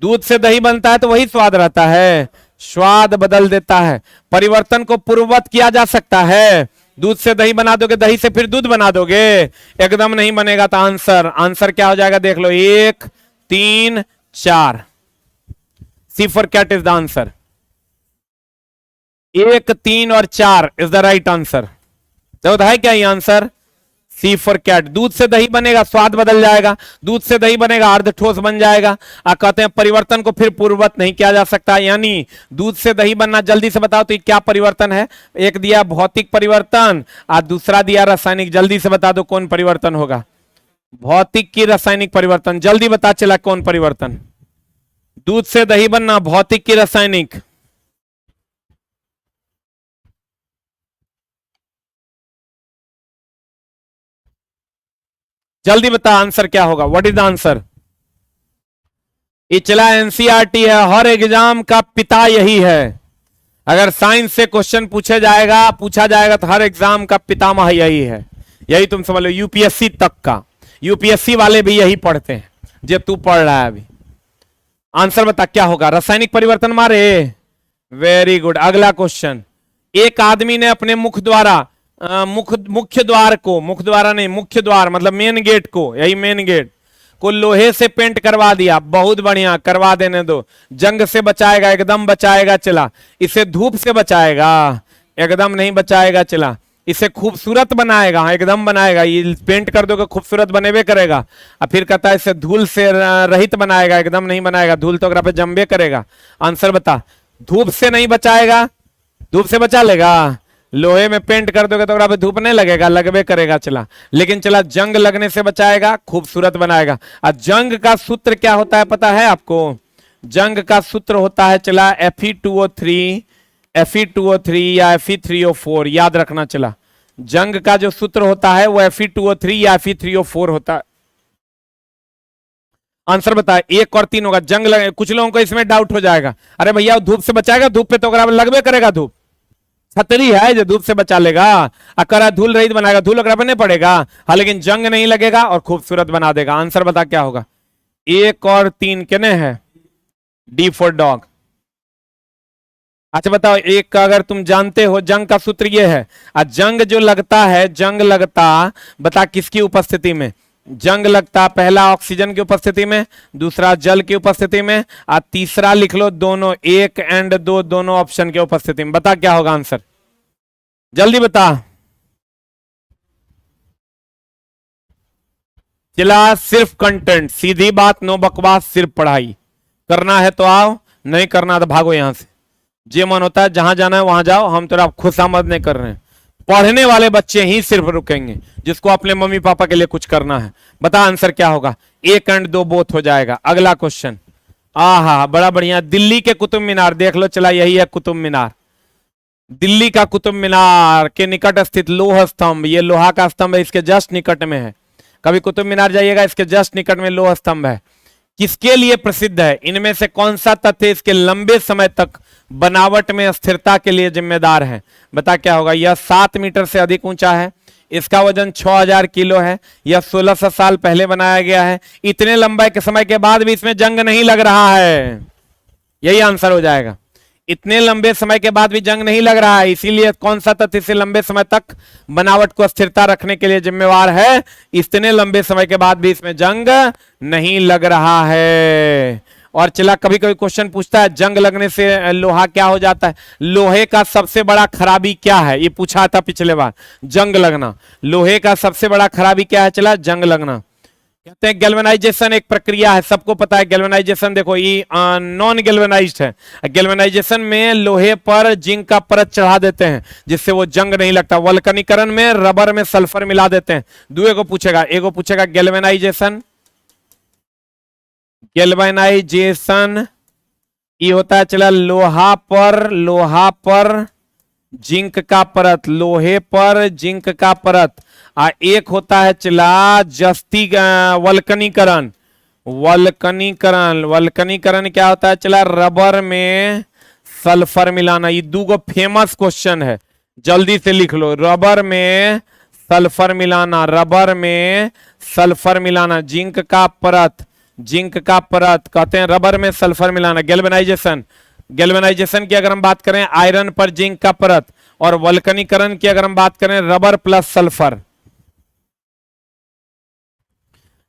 दूध से दही बनता है तो वही स्वाद रहता है, स्वाद बदल देता है। परिवर्तन को पूर्ववत किया जा सकता है, दूध से दही बना दोगे, दही से फिर दूध बना दोगे, एकदम नहीं बनेगा। तो आंसर आंसर क्या हो जाएगा देख लो, 1 3 4। C for cat is the answer. 1 3 और 4 इज द राइट आंसर। तो है क्या ये आंसर? C for cat. दूध से दही बनेगा, स्वाद बदल जाएगा, दूध से दही बनेगा, अर्ध ठोस बन जाएगा। कहते हैं परिवर्तन को फिर पूर्ववत नहीं किया जा सकता, यानी दूध से दही बनना। जल्दी से बताओ तो ये क्या परिवर्तन है? एक दिया भौतिक परिवर्तन और दूसरा दिया रासायनिक। जल्दी से बता दो कौन परिवर्तन होगा? भौतिक की रासायनिक परिवर्तन। जल्दी बता चला कौन परिवर्तन? दूध से दही बनना, भौतिक की रासायनिक। जल्दी बता आंसर क्या होगा? What is the answer? ये चला एनसीईआरटी है, हर एग्जाम का पिता यही है। अगर साइंस से क्वेश्चन पूछा जाएगा तो हर एग्जाम का पितामह यही है। यही तुम समझ लो, यूपीएससी तक का, यूपीएससी वाले भी यही पढ़ते हैं जो तू पढ़ रहा है अभी। आंसर बता क्या होगा? रासायनिक परिवर्तन मारे। Very good. अगला क्वेश्चन, एक आदमी ने अपने मुख्य द्वार मतलब मेन गेट को, यही मेन गेट को लोहे से पेंट करवा दिया। बहुत बढ़िया, करवा देने दो। जंग से बचाएगा, एकदम बचाएगा। चला इसे धूप से बचाएगा, एकदम नहीं बचाएगा। चला इसे खूबसूरत बनाएगा, एकदम बनाएगा। ये पेंट कर दोगे खूबसूरत बनेबे करेगा। और फिर कहता है इसे धूल से रहित बनाएगा, एकदम नहीं बनाएगा, धूल तो पे जमबे करेगा। आंसर बता। धूप से नहीं बचाएगा, धूप से बचा लेगा। लोहे में पेंट कर दोगे तो पे धूप नहीं लगेगा, लगबे करेगा। चला लेकिन चला जंग लगने से बचाएगा, खूबसूरत बनाएगा। और जंग का सूत्र क्या होता है पता है आपको? जंग का सूत्र होता है चला Fe2O3 या Fe3O4, याद रखना। चला जंग का जो सूत्र होता है वो Fe2O3 या Fe3O4 होता है। आंसर बता। 1 और 3 होगा। जंग लगे, कुछ लोगों को इसमें डाउट हो जाएगा, अरे भैया धूप से बचाएगा, धूप पे तो लगबे करेगा। धूप छतरी है जो धूप से बचा लेगा। अकरा धूल रहित बनाएगा, धूल अकरा पे नहीं पड़ेगा। हाँ लेकिन जंग नहीं लगेगा और खूबसूरत बना देगा। आंसर बता क्या होगा? 1 और 3 कितने हैं? D for dog. अच्छा बताओ, एक का अगर तुम जानते हो, जंग का सूत्र ये है। जंग जो लगता है, जंग लगता बता किसकी उपस्थिति में? जंग लगता पहला ऑक्सीजन की उपस्थिति में, दूसरा जल की उपस्थिति में, और तीसरा लिख लो दोनों 1 और 2 दोनों ऑप्शन की उपस्थिति में। बता क्या होगा आंसर? जल्दी बता। चला सिर्फ कंटेंट, सीधी बात, नो बकवास, सिर्फ पढ़ाई। करना है तो आओ, नहीं करना तो भागो यहां से। जे मन होता है जहां जाना है वहां जाओ, हम तो आप खुशामद नहीं कर रहे हैं। पढ़ने वाले बच्चे ही सिर्फ रुकेंगे, जिसको अपने मम्मी पापा के लिए कुछ करना है। बता आंसर क्या होगा? 1 और 2 बोथ हो जाएगा। अगला क्वेश्चन, आहा बड़ा बढ़िया। दिल्ली के कुतुब मीनार देख लो, चला यही है कुतुब मीनार। दिल्ली का कुतुब मीनार के निकट स्थित लोह स्तंभ, ये लोहा का स्तंभ है, इसके जस्ट निकट में है। कभी कुतुब मीनार जाइएगा, इसके जस्ट निकट में लोह स्तंभ है। किसके लिए प्रसिद्ध है? इनमें से कौन सा तथ्य इसके लंबे समय तक बनावट में स्थिरता के लिए जिम्मेदार है? बता क्या होगा? यह 7 मीटर से अधिक ऊंचा है, इसका वजन 6000 किलो है, यह 1600 साल पहले बनाया गया है, इतने लंबे के समय के बाद भी इसमें जंग नहीं लग रहा है। यही आंसर हो जाएगा। इतने लंबे समय के बाद भी जंग नहीं लग रहा है, इसीलिए कौन सा तथ्य इसे लंबे समय तक बनावट को स्थिरता रखने के लिए जिम्मेवार है? इतने लंबे समय के बाद भी इसमें जंग नहीं लग रहा है। और चला, कभी कभी क्वेश्चन पूछता है जंग लगने से लोहा क्या हो जाता है? लोहे का सबसे बड़ा खराबी क्या है? ये पूछा था पिछले बार, जंग लगना। लोहे का सबसे बड़ा खराबी क्या है? चला, जंग लगना। कहते हैं गैल्वेनाइजेशन एक प्रक्रिया है, सबको पता है गैल्वेनाइजेशन। देखो ये नॉन गैल्वेनाइज्ड है। गैल्वेनाइजेशन में लोहे पर जिंक का परत चढ़ा देते हैं, जिससे वो जंग नहीं लगता। वल्कनीकरण में रबर में सल्फर मिला देते हैं। दूसरे को पूछेगा, एगो पूछेगा गैल्वेनाइजेशन। गैल्वेनाइजेशन ये होता है, चला, लोहा पर जिंक का परत, लोहे पर जिंक का परत। एक होता है चला जस्ती वल्कनीकरण। वल्कनीकरण क्या होता है? चला, रबर में सल्फर मिलाना। ये 2 फेमस क्वेश्चन है, जल्दी से लिख लो। रबर में सल्फर मिलाना, रबर में सल्फर मिलाना, जिंक का परत कहते हैं रबर में सल्फर मिलाना। गैल्वेनाइजेशन की अगर हम बात करें, आयरन पर जिंक का परत, और वल्कनीकरण की अगर हम बात करें, रबर प्लस सल्फर।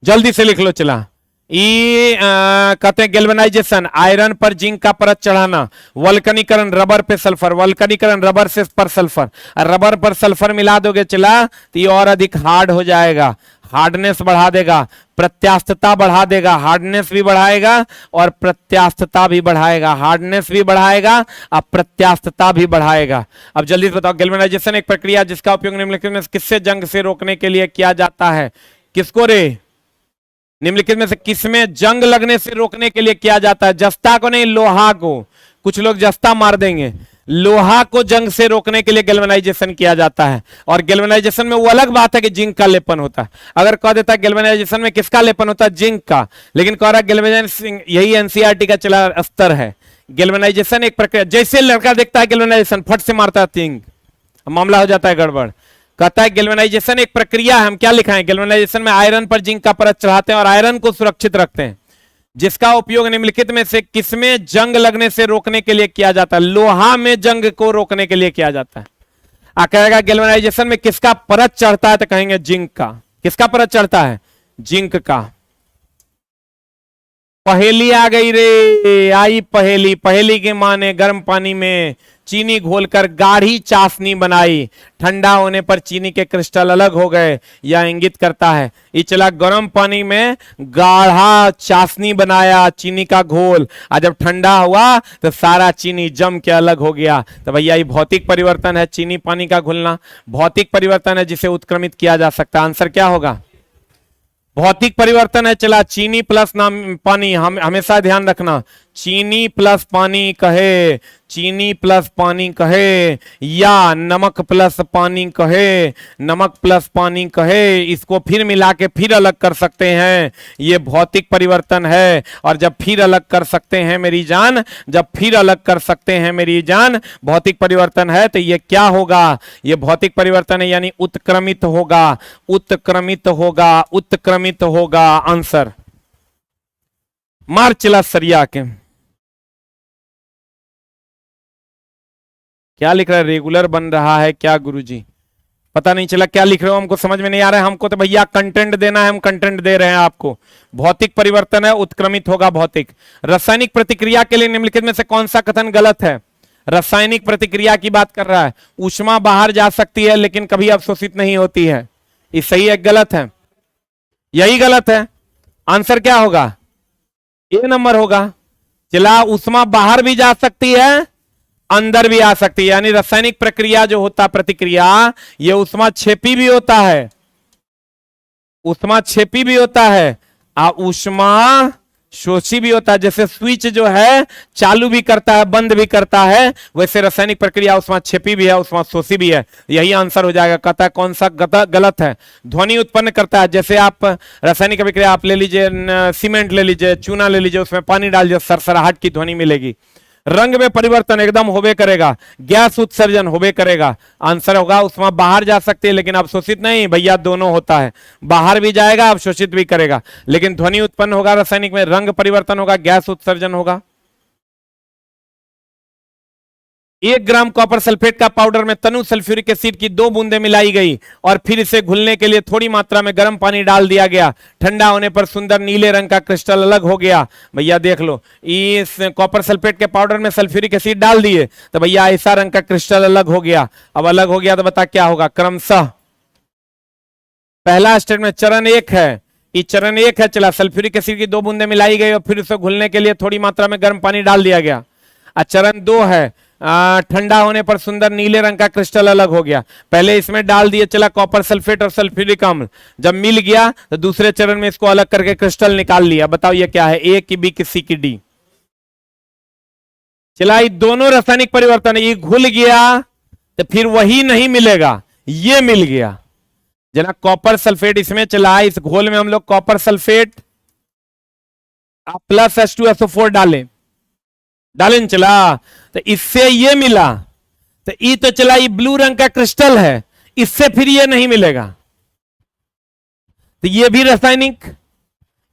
जल्दी से लिख लो चला। ये कहते हैं गैल्वेनाइजेशन, आयरन पर जिंक का परत चढ़ाना। वल्कनीकरण, रबर पे सल्फर। वल्कनीकरण, रबर से पर सल्फर। रबर पर सल्फर मिला दोगे चला, तो ये और अधिक हार्ड हो जाएगा, हार्डनेस बढ़ा देगा, प्रत्यास्थता बढ़ा देगा। हार्डनेस भी बढ़ाएगा और प्रत्यास्थता भी बढ़ाएगा, हार्डनेस भी बढ़ाएगा और प्रत्यास्थता भी बढ़ाएगा। अब जल्दी से बताओ, गैल्वेनाइजेशन एक प्रक्रिया जिसका उपयोग निम्नलिखित में किससे जंग से रोकने के लिए किया जाता है? किसको रे? निम्नलिखित में से किसमें जंग लगने से रोकने के लिए किया जाता है? जस्ता को नहीं, लोहा को। कुछ लोग जस्ता मार देंगे। लोहा को जंग से रोकने के लिए गैल्वेनाइजेशन किया जाता है। और गैल्वेनाइजेशन में वो अलग बात है कि जिंक का लेपन होता है। अगर कह देता है गैल्वेनाइजेशन में किसका लेपन होता है? जिंक का। लेकिन कह रहा है गैल्वेनाइजेशन, यही एनसीईआरटी का चला स्तर है। गैल्वेनाइजेशन एक प्रक्रिया, जैसे लड़का देखता है गैल्वेनाइजेशन फट से मारता है जिंक, मामला हो जाता है गड़बड़। कहता है गैल्वेनाइजेशन एक प्रक्रिया है। हम क्या लिखा है? गैल्वेनाइजेशन में आयरन पर जिंक का परत चढ़ाते हैं और आयरन को सुरक्षित रखते हैं, जिसका उपयोग निम्नलिखित में से किसमें जंग लगने से रोकने के लिए किया जाता है? लोहा में जंग को रोकने के लिए किया जाता है। कहेगा गैल्वेनाइजेशन में किसका परत चढ़ता है? तो कहेंगे जिंक का। किसका परत चढ़ता है? जिंक का। पहेली आ गई रे, आई पहेली। पहेली के माने गर्म पानी में चीनी घोलकर गाढ़ी चाशनी बनाई, ठंडा होने पर चीनी के क्रिस्टल अलग हो गए, यह इंगित करता है। ये चला, गर्म पानी में गाढ़ा चाशनी बनाया, चीनी का घोल, और जब ठंडा हुआ तो सारा चीनी जम के अलग हो गया। तो भैया ये भौतिक परिवर्तन है, चीनी पानी का घुलना भौतिक परिवर्तन है जिसे उत्क्रमित किया जा सकता है। आंसर क्या होगा? भौतिक परिवर्तन है। चला, चीनी प्लस नाम पानी, हम हमेशा ध्यान रखना, चीनी प्लस पानी कहे, चीनी प्लस पानी कहे, या नमक प्लस पानी कहे, नमक प्लस पानी कहे, इसको फिर मिला के फिर अलग कर सकते हैं, ये भौतिक परिवर्तन है। और जब फिर अलग कर सकते हैं मेरी जान, जब फिर अलग कर सकते हैं मेरी जान, भौतिक परिवर्तन है, तो ये क्या होगा? ये भौतिक परिवर्तन है, यानी उत्क्रमित होगा, उत्क्रमित होगा, उत्क्रमित होगा। आंसर मार चला सरिया के। क्या लिख रहा है? रेगुलर बन रहा है क्या गुरुजी? पता नहीं चला क्या लिख रहे हो, हमको समझ में नहीं आ रहा है। हमको तो भैया कंटेंट देना है, हम कंटेंट दे रहे हैं आपको। भौतिक परिवर्तन है, उत्क्रमित होगा भौतिक। रासायनिक प्रतिक्रिया के लिए निम्नलिखित में से कौन सा कथन गलत है? रासायनिक प्रतिक्रिया की बात कर रहा है। ऊष्मा बाहर जा सकती है लेकिन कभी अवशोषित नहीं होती है, ये सही है गलत है? यही गलत है। आंसर क्या होगा? ए नंबर होगा। चला, ऊष्मा बाहर भी जा सकती है अंदर भी आ सकती है। यानी रासायनिक प्रक्रिया जो होता प्रतिक्रिया, ये ऊष्माक्षेपी भी होता है, ऊष्माक्षेपी भी होता है और ऊष्मा शोषी भी होता है। जैसे स्विच जो है चालू भी करता है बंद भी करता है, वैसे रासायनिक प्रक्रिया ऊष्माक्षेपी भी है ऊष्मा शोषी भी है। यही आंसर हो जाएगा। कहता है कौन सा गलत है? ध्वनि उत्पन्न करता है। जैसे आप रासायनिक प्रक्रिया आप ले लीजिए, सीमेंट ले लीजिए, चूना ले लीजिए, उसमें पानी डाल दीजिए, सरसराहट की ध्वनि मिलेगी। रंग में परिवर्तन एकदम होबे करेगा, गैस उत्सर्जन होबे करेगा। आंसर होगा उष्मा बाहर जा सकती है लेकिन अवशोषित नहीं भैया, दोनों होता है, बाहर भी जाएगा अवशोषित भी करेगा। लेकिन ध्वनि उत्पन्न होगा रासायनिक में, रंग परिवर्तन होगा, गैस उत्सर्जन होगा। 1 ग्राम कॉपर सल्फेट का पाउडर में तनु सल्फ्यूरिक एसिड की 2 बूंदें मिलाई गई और फिर इसे घुलने के लिए थोड़ी मात्रा में गर्म पानी डाल दिया गया। ठंडा होने पर सुंदर नीले रंग का क्रिस्टल अलग हो गया। भैया देख लो, इस कॉपर सल्फेट के पाउडर में सल्फ्यूरिक एसिड डाल दिए तो भैया ऐसा रंग का क्रिस्टल अलग हो गया। अब अलग हो गया तो बता क्या होगा? क्रमशः पहला स्टेटमेंट चरण 1 है, ये चरण 1 है। चला, सल्फ्यूरिक एसिड की 2 बूंदें मिलाई गई और फिर उसे घुलने के लिए थोड़ी मात्रा में गर्म पानी डाल दिया गया। चरण 2 है, ठंडा होने पर सुंदर नीले रंग का क्रिस्टल अलग हो गया। पहले इसमें डाल दिए चला कॉपर सल्फेट और सल्फ्यूरिक अम्ल, जब मिल गया तो दूसरे चरण में इसको अलग करके क्रिस्टल निकाल लिया। बताओ ये क्या है? ए की बी की सी की डी? चला, ये दोनों रासायनिक परिवर्तन, ये घुल गया तो फिर वही नहीं मिलेगा, ये मिल गया। जना कॉपर सल्फेट इसमें चला, इस घोल में हम लोग कॉपर सल्फेट प्लस H2SO4 डालें चला, तो इससे ये मिला तो ई तो चला, ये ब्लू रंग का क्रिस्टल है, इससे फिर ये नहीं मिलेगा तो ये भी रासायनिक,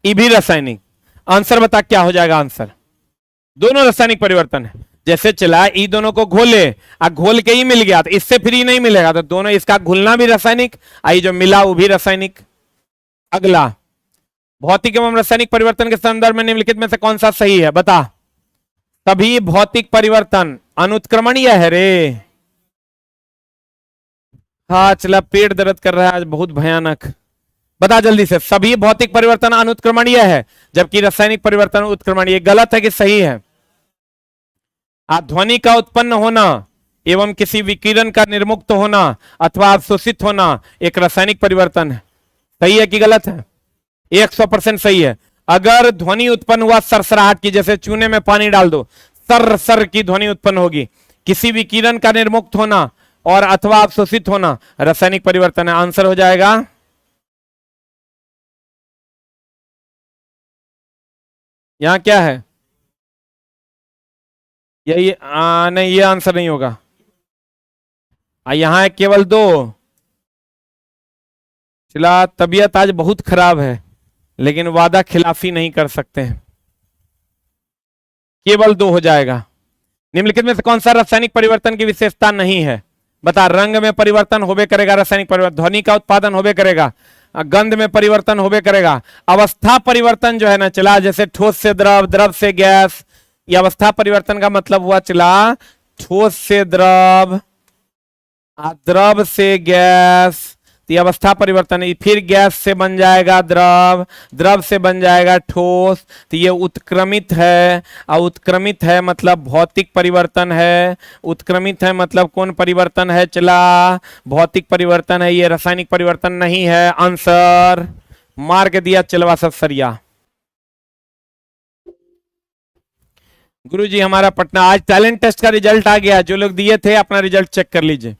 ये भी रासायनिक। आंसर बता क्या हो जाएगा? आंसर दोनों रासायनिक परिवर्तन है। जैसे चला ई दोनों को घोले, घोल के ही मिल गया तो इससे फिर ही नहीं मिलेगा, तो दोनों, इसका घुलना भी रासायनिक, आई जो मिला वो भी रासायनिक। अगला, भौतिक एवं रासायनिक परिवर्तन के संदर्भ में निम्नलिखित में से कौन सा सही है? बता। सभी भौतिक परिवर्तन अनुत्क्रमणीय है रे। हाँ चला, पेट दर्द कर रहा है आज बहुत भयानक। बता जल्दी से, सभी भौतिक परिवर्तन अनुत्क्रमणीय है जबकि रासायनिक परिवर्तन उत्क्रमणीय। गलत है कि सही है? ध्वनि का उत्पन्न होना एवं किसी विकिरण का निर्मुक्त होना अथवा अवशोषित होना एक रासायनिक परिवर्तन है। सही है कि गलत है? 100% सही है। अगर ध्वनि उत्पन्न हुआ सरसराहट की, जैसे चूने में पानी डाल दो, सर सर की ध्वनि उत्पन्न होगी। किसी विकिरण का निर्मुक्त होना और अथवा अवशोषित होना रासायनिक परिवर्तन है। आंसर हो जाएगा यहां क्या है? यही नहीं, ये आंसर नहीं होगा। यहां है केवल 2। चला, तबीयत आज बहुत खराब है लेकिन वादा खिलाफी नहीं कर सकते हैं। केवल 2 हो जाएगा। निम्नलिखित में से कौन सा रासायनिक परिवर्तन की विशेषता नहीं है? बता। रंग में परिवर्तन होबे करेगा रासायनिक परिवर्तन, ध्वनि का उत्पादन होबे करेगा, गंध में परिवर्तन होबे करेगा। अवस्था परिवर्तन जो है ना चला, जैसे ठोस से द्रव, द्रव से गैस, ये अवस्था परिवर्तन का मतलब हुआ चला ठोस से द्रव, द्रव से गैस, तो ये अवस्था परिवर्तन है। फिर गैस से बन जाएगा द्रव, द्रव से बन जाएगा ठोस, तो ये उत्क्रमित है। और उत्क्रमित है मतलब भौतिक परिवर्तन है। उत्क्रमित है मतलब कौन परिवर्तन है? चला, भौतिक परिवर्तन है, ये रासायनिक परिवर्तन नहीं है। आंसर मार्क दिया चलवा सब सरिया। गुरुजी हमारा पटना, आज टैलेंट टेस्ट का रिजल्ट आ गया, जो लोग दिए थे अपना रिजल्ट चेक कर लीजिए।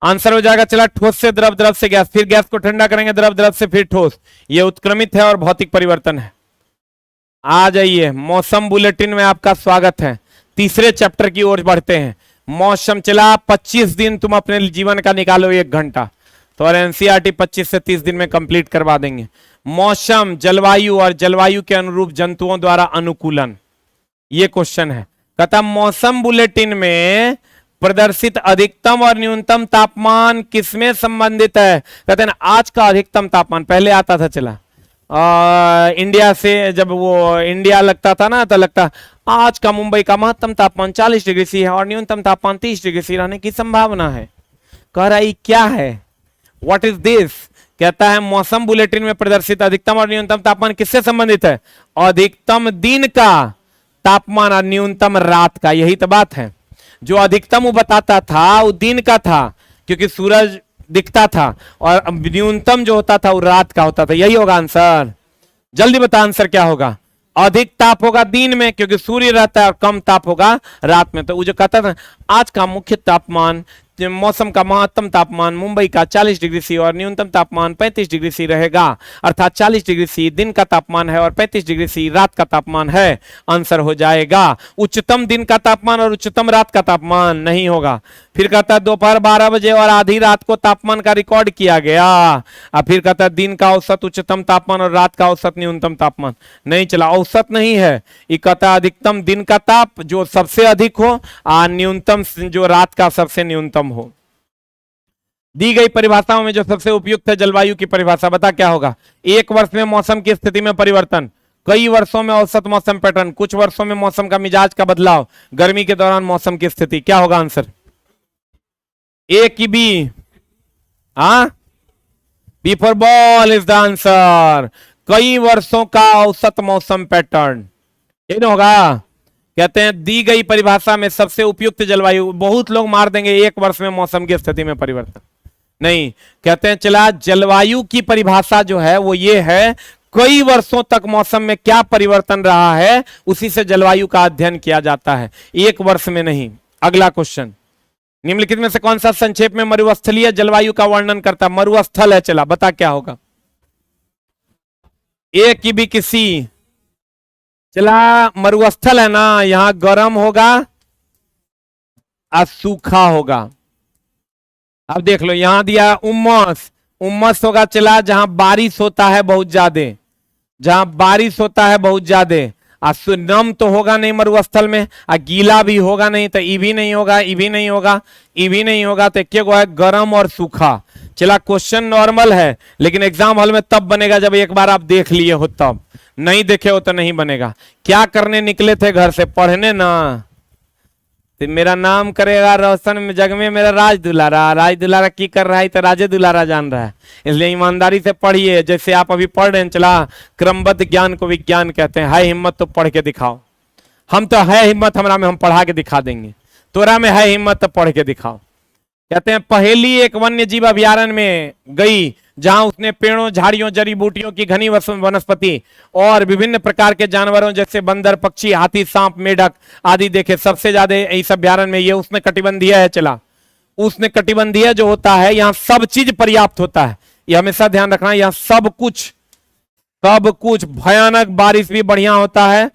आंसर हो जाएगा चला ठोस से द्रव, द्रव से गैस, फिर गैस को ठंडा करेंगे, द्रव, द्रव से फिर ठोस। ये उत्क्रमित है और भौतिक परिवर्तन है। आ जाइए, मौसम बुलेटिन में आपका स्वागत है। तीसरे चैप्टर की ओर बढ़ते हैं। मौसम चला, 25 दिन तुम अपने जीवन का निकालो 1 घंटा, तो और एनसीईआरटी 25 से 30 दिन में कंप्लीट करवा देंगे। मौसम, जलवायु और जलवायु के अनुरूप जंतुओं द्वारा अनुकूलन, ये क्वेश्चन है। कहता मौसम बुलेटिन में प्रदर्शित अधिकतम और न्यूनतम तापमान किसमें संबंधित है? कहते हैं आज का अधिकतम तापमान पहले आता था चला, इंडिया से जब वो इंडिया लगता था ना तो लगता आज का मुंबई का महत्तम तापमान 40 डिग्री सी है और न्यूनतम तापमान 30 डिग्री सी रहने की संभावना है। कह रहा है क्या है, व्हाट इज दिस? कहता है मौसम बुलेटिन में प्रदर्शित अधिकतम और न्यूनतम तापमान किससे संबंधित है? अधिकतम दिन का तापमान और न्यूनतम रात का, यही तो बात है। जो अधिकतम वो बताता था वो दिन का था, क्योंकि सूरज दिखता था, और न्यूनतम जो होता था वो रात का होता था। यही होगा आंसर। जल्दी बता आंसर क्या होगा। अधिक ताप होगा दिन में क्योंकि सूर्य रहता है, और कम ताप होगा रात में। तो वो जो कहता था आज का मुख्य तापमान, मौसम का महत्तम तापमान मुंबई का 40 डिग्री सी और न्यूनतम तापमान 35 डिग्री सी रहेगा, अर्थात 40 डिग्री सी दिन का तापमान है और 35 डिग्री सी रात का तापमान है। आंसर हो जाएगा उच्चतम दिन का तापमान और उच्चतम रात का तापमान नहीं होगा। फिर कहता है दोपहर 12 बजे और आधी रात को तापमान का रिकॉर्ड किया गया। अब फिर कहता है दिन का औसत उच्चतम तापमान और रात का औसत न्यूनतम तापमान। नहीं चला, औसत नहीं है। ये कहता है अधिकतम दिन का ताप जो सबसे अधिक हो और न्यूनतम जो रात का सबसे न्यूनतम हो। दी गई परिभाषाओं में जो सबसे उपयुक्त है जलवायु की परिभाषा बता क्या होगा। एक वर्ष में मौसम की स्थिति में परिवर्तन, कई वर्षों में औसत मौसम पैटर्न, कुछ वर्षों में मौसम का मिजाज का बदलाव, गर्मी के दौरान मौसम की स्थिति। क्या होगा आंसर। ए की B? B for ball is the answer. कई वर्षों का औसत मौसम पैटर्न ये ना होगा। कहते हैं दी गई परिभाषा में सबसे उपयुक्त जलवायु, बहुत लोग मार देंगे एक वर्ष में मौसम की स्थिति में परिवर्तन। नहीं, कहते हैं चला जलवायु की परिभाषा जो है वो ये है कई वर्षों तक मौसम में क्या परिवर्तन रहा है उसी से जलवायु का अध्ययन किया जाता है, एक वर्ष में नहीं। अगला क्वेश्चन, निम्नलिखित में से कौन सा संक्षेप में मरुस्थलीय जलवायु का वर्णन करता है। मरुस्थल है, चला बता क्या होगा। ए की बी की सी? चला मरुस्थल है ना, यहां गर्म होगा और सूखा होगा। अब देख लो यहां दिया उम्मस, उम्मस होगा चला जहां बारिश होता है बहुत ज्यादा, जहां बारिश होता है बहुत ज्यादा। नम तो होगा नहीं मरुस्थल में, और गीला भी होगा नहीं, तो ई भी नहीं होगा, ई भी नहीं होगा, ई भी नहीं होगा, तो एक है गर्म और सूखा। चला क्वेश्चन नॉर्मल है लेकिन एग्जाम हॉल में तब बनेगा जब एक बार आप देख लिए हो, तब नहीं देखे हो तो नहीं बनेगा। क्या करने निकले थे घर से? पढ़ने ना। तो मेरा नाम करेगा रोशन में जग में मेरा राज दुलारा, राज दुलारा की कर रहा है तो राजे दुलारा जान रहा है, इसलिए ईमानदारी से पढ़िए। जैसे आप अभी पढ़ रहे हैं, चला क्रमबद्ध ज्ञान को विज्ञान कहते हैं। है हिम्मत तो पढ़ के दिखाओ। हम तो है हिम्मत हमरा में, हम पढ़ा के दिखा देंगे। तोरा में है हिम्मत तो पढ़ के दिखाओ। कहते हैं पहेली एक वन्य जीव अभ्यारण्य में गई जहां उसने पेड़ों, झाड़ियों, जड़ी बूटियों की घनी वनस्पति और विभिन्न प्रकार के जानवरों जैसे बंदर, पक्षी, हाथी, सांप, मेढक आदि देखे। सबसे ज्यादा इस अभ्यारण्य में ये उष्ण कटिबंधीय है। चला उष्ण कटिबंधीय जो होता है यहाँ सब चीज पर्याप्त होता है, ये हमेशा ध्यान रखना। यहाँ सब कुछ भयानक, बारिश भी बढ़िया होता है,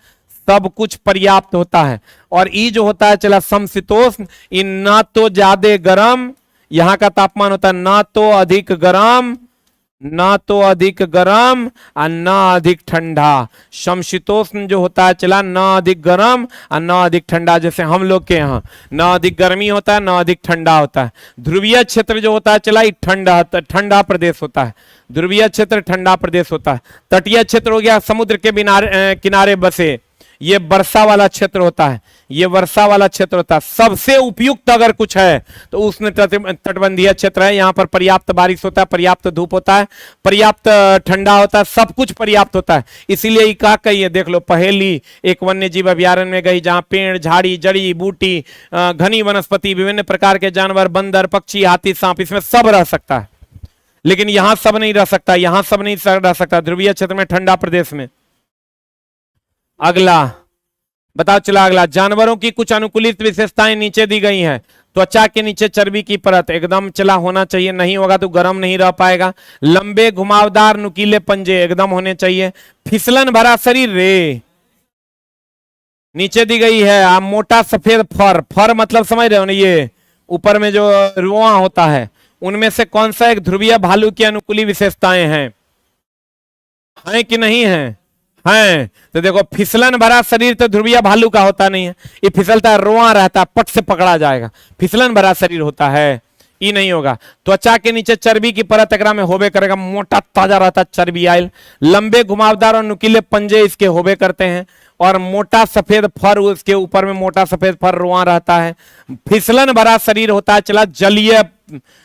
सब कुछ पर्याप्त होता है। और ई जो होता है चला समशीतोष्ण, इन ना तो ज्यादा गर्म, यहाँ का तापमान होता है ना तो अधिक गर्म, ना तो अधिक गर्म और ना अधिक ठंडा। समशीतोष्ण जो होता है चला ना अधिक गर्म और ना अधिक ठंडा। जैसे हम लोग के यहाँ ना अधिक गर्मी होता है ना अधिक ठंडा होता है। ध्रुवीय क्षेत्र जो होता है चला ठंडा प्रदेश होता है। ध्रुवीय क्षेत्र ठंडा प्रदेश होता है। तटीय क्षेत्र हो गया समुद्र के किनारे बसे, ये वर्षा वाला क्षेत्र होता है, ये वर्षा वाला क्षेत्र होता है। सबसे उपयुक्त अगर कुछ है तो उष्ण तटबंधीय क्षेत्र है। यहाँ पर पर्याप्त बारिश होता है, पर्याप्त धूप होता है, पर्याप्त ठंडा होता है, सब कुछ पर्याप्त होता है। इसीलिए क्या कहिए, देख लो पहेली एक वन्य जीव अभ्यारण्य में गई जहाँ पेड़, झाड़ी, जड़ी बूटी, घनी वनस्पति, विभिन्न प्रकार के जानवर, बंदर, पक्षी, हाथी, सांप, इसमें सब रह सकता है। लेकिन यहाँ सब नहीं रह सकता, यहाँ सब नहीं रह सकता ध्रुवीय क्षेत्र में, ठंडा प्रदेश में। अगला बताओ चला अगला, जानवरों की कुछ अनुकूलित विशेषताएं नीचे दी गई हैं। त्वचा के नीचे चर्बी की परत एकदम चला होना चाहिए, नहीं होगा तो गर्म नहीं रह पाएगा। लंबे घुमावदार नुकीले पंजे एकदम होने चाहिए। फिसलन भरा शरीर रे नीचे दी गई है। आप मोटा सफेद फर, फर मतलब समझ रहे हो ना, ये ऊपर में जो रुआ होता है, उनमें से कौन सा एक ध्रुवीय भालू की अनुकूली विशेषताएं हैं कि नहीं है? हैं। तो देखो फिसलन भरा शरीर तो ध्रुवीय भालू का होता नहीं है, ये फिसलता है, रोआ रहता है, पट से पकड़ा जाएगा। फिसलन भरा शरीर होता है, ये नहीं होगा। त्वचा के नीचे चर्बी की परत एकरा में होबे करेगा, मोटा ताजा रहता है, चर्बी आयल। लंबे घुमावदार और नुकीले पंजे इसके होबे करते हैं, और मोटा सफेद फर, उसके ऊपर में मोटा सफेद फर रोआ रहता है। फिसलन भरा शरीर होता है चला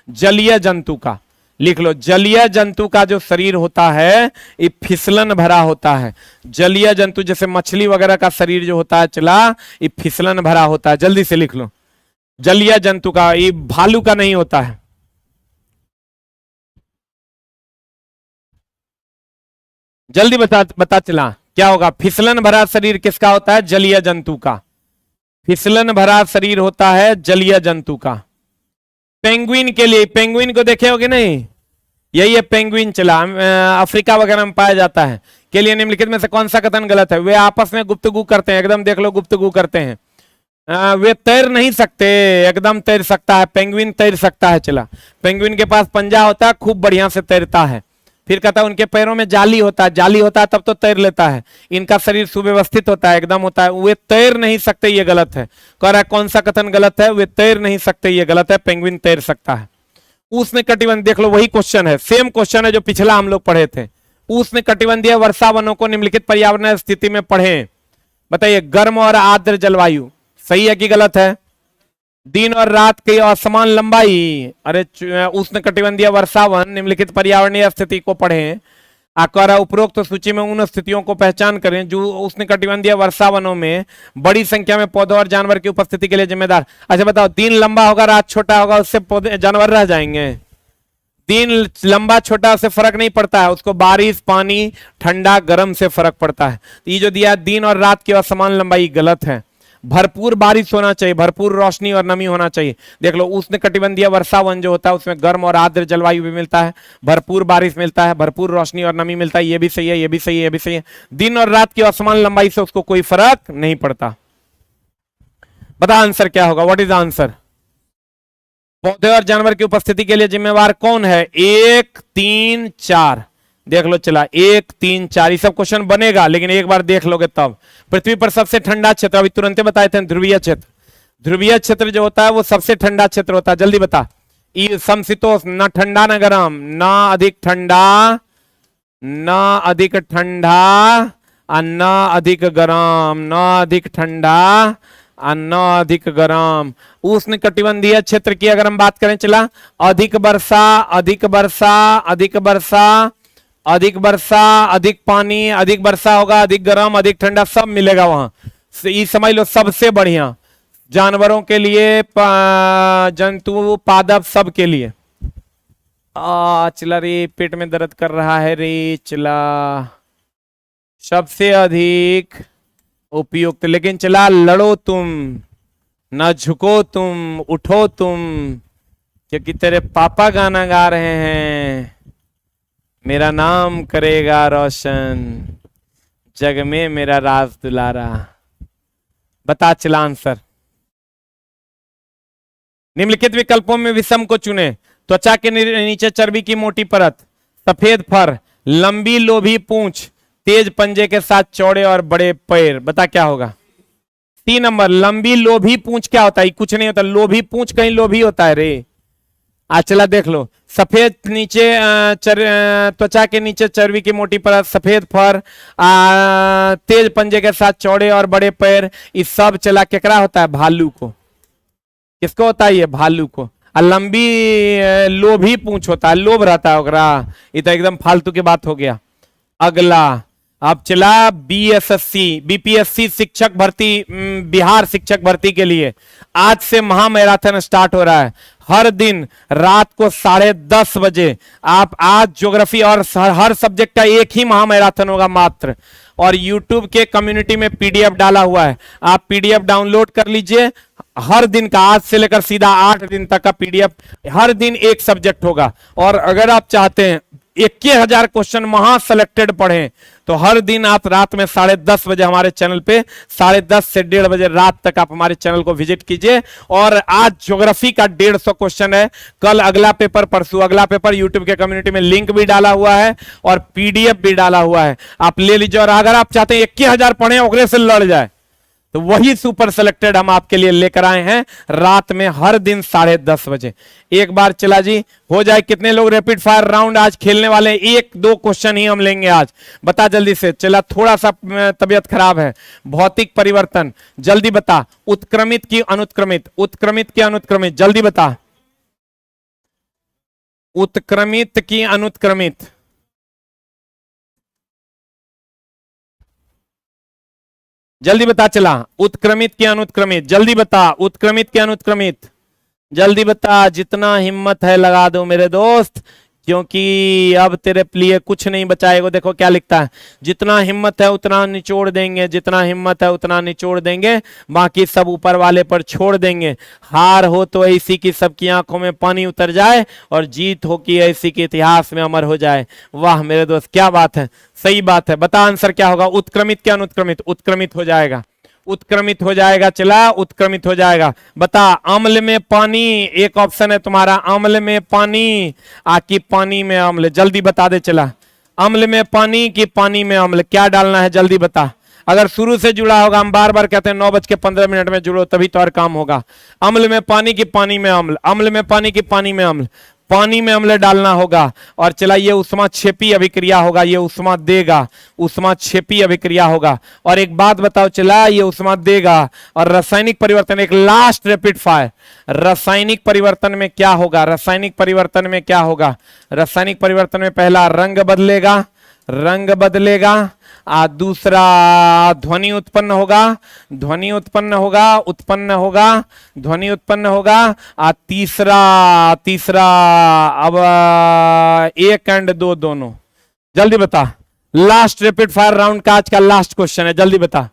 जलीय जंतु का, लिख लो, जलीय जंतु का जो शरीर होता है ये फिसलन भरा होता है। जलीय जंतु जैसे मछली वगैरह का शरीर जो होता है चला ये फिसलन भरा होता है। जल्दी से लिख लो, जलीय जंतु का, ये भालू का नहीं होता है। जल्दी बता चला क्या होगा। फिसलन भरा शरीर किसका होता है? जलीय जंतु का। फिसलन भरा शरीर होता है जलीय जंतु का। पेंगुइन के लिए, पेंगुइन को देखे होगे नहीं, यही है पेंगुइन चला, अफ्रीका वगैरह में पाया जाता है। के लिए निम्नलिखित में से कौन सा कथन गलत है? वे आपस में गुफ्तगू करते हैं, एकदम देख लो गुफ्तगू करते हैं। वे तैर नहीं सकते, एकदम तैर सकता है, पेंगुइन तैर सकता है। चला, पेंगुइन के पास पंजा होता है, खूब बढ़िया से तैरता है। फिर कहता है उनके पैरों में जाली होता है, जाली होता है तब तो तैर लेता है। इनका शरीर सुव्यवस्थित होता है, एकदम होता है। वे तैर नहीं सकते, ये गलत है। कह रहा है कौन सा कथन गलत है? वे तैर नहीं सकते, ये गलत है, पेंगुइन तैर सकता है। उष्णकटिबंध, देख लो वही क्वेश्चन है, सेम क्वेश्चन है जो पिछला हम लोग पढ़े थे। उष्णकटिबंधीय वर्षा वनों को निम्नलिखित पर्यावरण स्थिति में पढ़े। बताइए, गर्म और आर्द्र जलवायु, सही है कि गलत है? दिन और रात की असमान लंबाई, अरे उष्णकटिबंधीय वर्षावन निम्नलिखित पर्यावरणीय स्थिति को पढ़ें। आकार उपरोक्त सूची में उन स्थितियों को पहचान करें जो उष्णकटिबंधीय वर्षावनों में बड़ी संख्या में पौधों और जानवर की उपस्थिति के लिए जिम्मेदार। अच्छा बताओ, दिन लंबा होगा रात छोटा होगा, उससे पौधे जानवर रह जाएंगे? दिन लंबा छोटा से फर्क नहीं पड़ता है, उसको बारिश पानी ठंडा गर्म से फर्क पड़ता है। ये जो दिया दिन और रात की असमान लंबाई, गलत है। भरपूर बारिश होना चाहिए, भरपूर रोशनी और नमी होना चाहिए। देख लो, उष्णकटिबंधीय वर्षावन जो होता है उसमें गर्म और आर्द्र जलवायु भी मिलता है, भरपूर बारिश मिलता है, भरपूर रोशनी और नमी मिलता है। ये भी सही है, ये भी सही है, ये भी सही है। दिन और रात की असमान लंबाई से उसको कोई फर्क नहीं पड़ता। बता आंसर क्या होगा, व्हाट इज आंसर? पौधे और जानवर की उपस्थिति के लिए जिम्मेवार कौन है? 1 3 4, देख लो चला, 1 3 4, ये सब क्वेश्चन बनेगा लेकिन एक बार देख लोगे तब। पृथ्वी पर सबसे ठंडा क्षेत्र, अभी तुरंत बताए थे, ध्रुवीय क्षेत्र। ध्रुवीय क्षेत्र जो होता है वो सबसे ठंडा क्षेत्र होता है। जल्दी बता। समशीतोष्ण, ना ठंडा ना गर्म, ना अधिक ठंडा ना अधिक ठंडा और ना अधिक गर्म, ना अधिक ठंडा और ना अधिक गर्म। उष्ण कटिबंधीय क्षेत्र की अगर हम बात करें, चला, अधिक वर्षा अधिक वर्षा अधिक वर्षा अधिक वर्षा, अधिक पानी, अधिक वर्षा होगा, अधिक गर्म, अधिक ठंडा, सब मिलेगा वहां। ये समझ लो सबसे बढ़िया जानवरों के लिए, जंतु पादप सब के लिए। चला रे, पेट में दर्द कर रहा है रे, चला। सबसे अधिक उपयुक्त, लेकिन चला लड़ो तुम, ना झुको तुम, उठो तुम, क्योंकि तेरे पापा गाना गा रहे हैं, मेरा नाम करेगा रोशन, जग में मेरा राज दुलारा। बता चला आंसर। निम्नलिखित विकल्पों में विषम को चुने। त्वचा के नीचे चर्बी की मोटी परत, सफेद फर, लंबी लोभी पूंछ, तेज पंजे के साथ चौड़े और बड़े पैर। बता क्या होगा? 3 नंबर, लंबी लोभी पूंछ क्या होता है? कुछ नहीं होता, लोभी पूंछ कहीं लोभी होता है रे। चला देख लो, सफेद नीचे त्वचा के नीचे चर्बी की मोटी परत, सफेद फर, तेज पंजे के साथ चौड़े और बड़े पैर, ये सब चला केकरा होता है? भालू को। किसको होता है? ये भालू को। लंबी लोभी पूंछ होता है, लोभ रहता है ओकरा। ये तो एकदम फालतू की बात हो गया। अगला अब चला बीएसएससी बीपीएससी शिक्षक भर्ती, बिहार शिक्षक भर्ती के लिए आज से महामैराथन स्टार्ट हो रहा है। हर दिन रात को 10:30 बजे आप आज ज्योग्राफी और हर सब्जेक्ट का एक ही महामैराथन होगा मात्र। और यूट्यूब के कम्युनिटी में पीडीएफ डाला हुआ है, आप पीडीएफ डाउनलोड कर लीजिए। हर दिन का, आज से लेकर सीधा 8 दिन तक का पीडीएफ, हर दिन एक सब्जेक्ट होगा। और अगर आप चाहते हैं 21,000 क्वेश्चन वहां सेलेक्टेड पढ़ें तो हर दिन आप रात में 10:30 बजे हमारे चैनल पे 10:30 से 1:30 बजे रात तक आप हमारे चैनल को विजिट कीजिए। और आज ज्योग्राफी का 150 क्वेश्चन है, कल अगला पेपर, परसों अगला पेपर। यूट्यूब के कम्युनिटी में लिंक भी डाला हुआ है और पीडीएफ भी डाला हुआ है, आप ले लीजिए। और अगर आप चाहते हैं 21,000 पढ़े ओकरे से लड़ जाए तो वही सुपर सेलेक्टेड हम आपके लिए लेकर आए हैं रात में हर दिन 10:30 बजे। एक बार चला जी, हो जाए। कितने लोग रैपिड फायर राउंड आज खेलने वाले? 1-2 क्वेश्चन ही हम लेंगे आज। बता जल्दी से। चला, थोड़ा सा तबीयत खराब है। भौतिक परिवर्तन, जल्दी बता। उत्क्रमित की अनुत्क्रमित, उत्क्रमित की अनुत्क्रमित, जल्दी बता। उत्क्रमित की अनुत्क्रमित, जल्दी बता चला, उत्क्रमित क्या अनुत्क्रमित, जल्दी बता, उत्क्रमित क्या अनुत्क्रमित, जल्दी बता, जितना हिम्मत है लगा दो मेरे दोस्त, क्योंकि अब तेरे लिए कुछ नहीं बचाएगा। देखो क्या लिखता है, जितना हिम्मत है उतना निचोड़ देंगे, जितना हिम्मत है उतना निचोड़ देंगे, बाकी सब ऊपर वाले पर छोड़ देंगे। हार हो तो ऐसी की सबकी आंखों में पानी उतर जाए, और जीत हो कि ऐसी के इतिहास में अमर हो जाए। वाह मेरे दोस्त, क्या बात है, सही बात है। बता आंसर क्या होगा, उत्क्रमित क्या अनुत्क्रमित, उत्क्रमित हो जाएगा, उत्क्रमित हो जाएगा। चला, उत्क्रमित हो जाएगा। बता, अम्ल में पानी, एक ऑप्शन है तुम्हारा, अम्ल में पानी आकि पानी में अम्ल, जल्दी बता दे चला, अम्ल में पानी कि पानी में अम्ल, क्या डालना है जल्दी बता। अगर शुरू से जुड़ा होगा, हम बार बार कहते हैं 9:15 में जुड़ो तभी तो और काम होगा। अम्ल में पानी कि पानी में अम्ल, अम्ल में पानी कि पानी में अम्ल, पानी में अम्ल डालना होगा। और चला, ये उष्माक्षेपी अभिक्रिया होगा, ये उष्मा देगा, उष्माक्षेपी अभिक्रिया होगा। और एक बात बताओ चला, ये उष्मा देगा और रासायनिक परिवर्तन, एक लास्ट रैपिड फायर, रासायनिक परिवर्तन में क्या होगा, रासायनिक परिवर्तन में क्या होगा, रासायनिक परिवर्तन में पहला रंग बदलेगा, रंग बदलेगा, दूसरा ध्वनि उत्पन्न होगा, ध्वनि उत्पन्न होगा, उत्पन्न होगा, ध्वनि उत्पन्न होगा, तीसरा तीसरा अब 1 और 2 दोनों, जल्दी बता। लास्ट रैपिड फायर राउंड का आज का लास्ट क्वेश्चन है, जल्दी बता।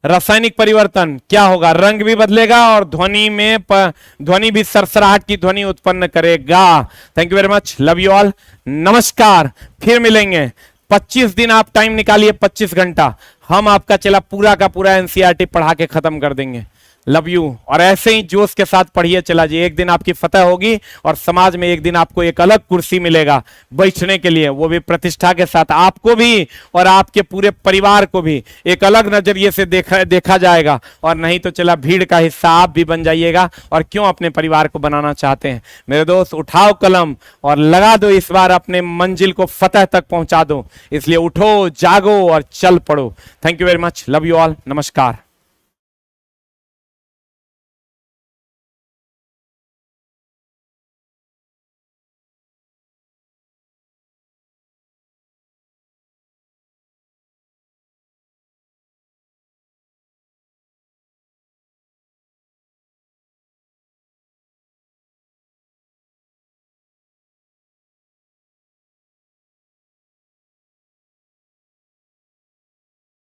रासायनिक परिवर्तन क्या होगा, रंग भी बदलेगा और ध्वनि में ध्वनि भी सरसराहट की ध्वनि उत्पन्न करेगा। Thank you very much, love you all, नमस्कार, फिर मिलेंगे। 25 दिन आप टाइम निकालिए, 25 घंटा, हम आपका चला पूरा का पूरा एनसीईआरटी पढ़ा के खत्म कर देंगे। Love you. और ऐसे ही जोश के साथ पढ़िए चला जी, एक दिन आपकी फतह होगी और समाज में एक दिन आपको एक अलग कुर्सी मिलेगा बैठने के लिए, वो भी प्रतिष्ठा के साथ। आपको भी और आपके पूरे परिवार को भी एक अलग नजरिए से देखा जाएगा। और नहीं तो चला भीड़ का हिस्सा आप भी बन जाइएगा। और क्यों अपने परिवार को बनाना चाहते हैं मेरे दोस्त, उठाओ कलम और लगा दो, इस बार अपने मंजिल को फतह तक पहुंचा दो। इसलिए उठो, जागो और चल पड़ो। Thank you very much, love you all, नमस्कार।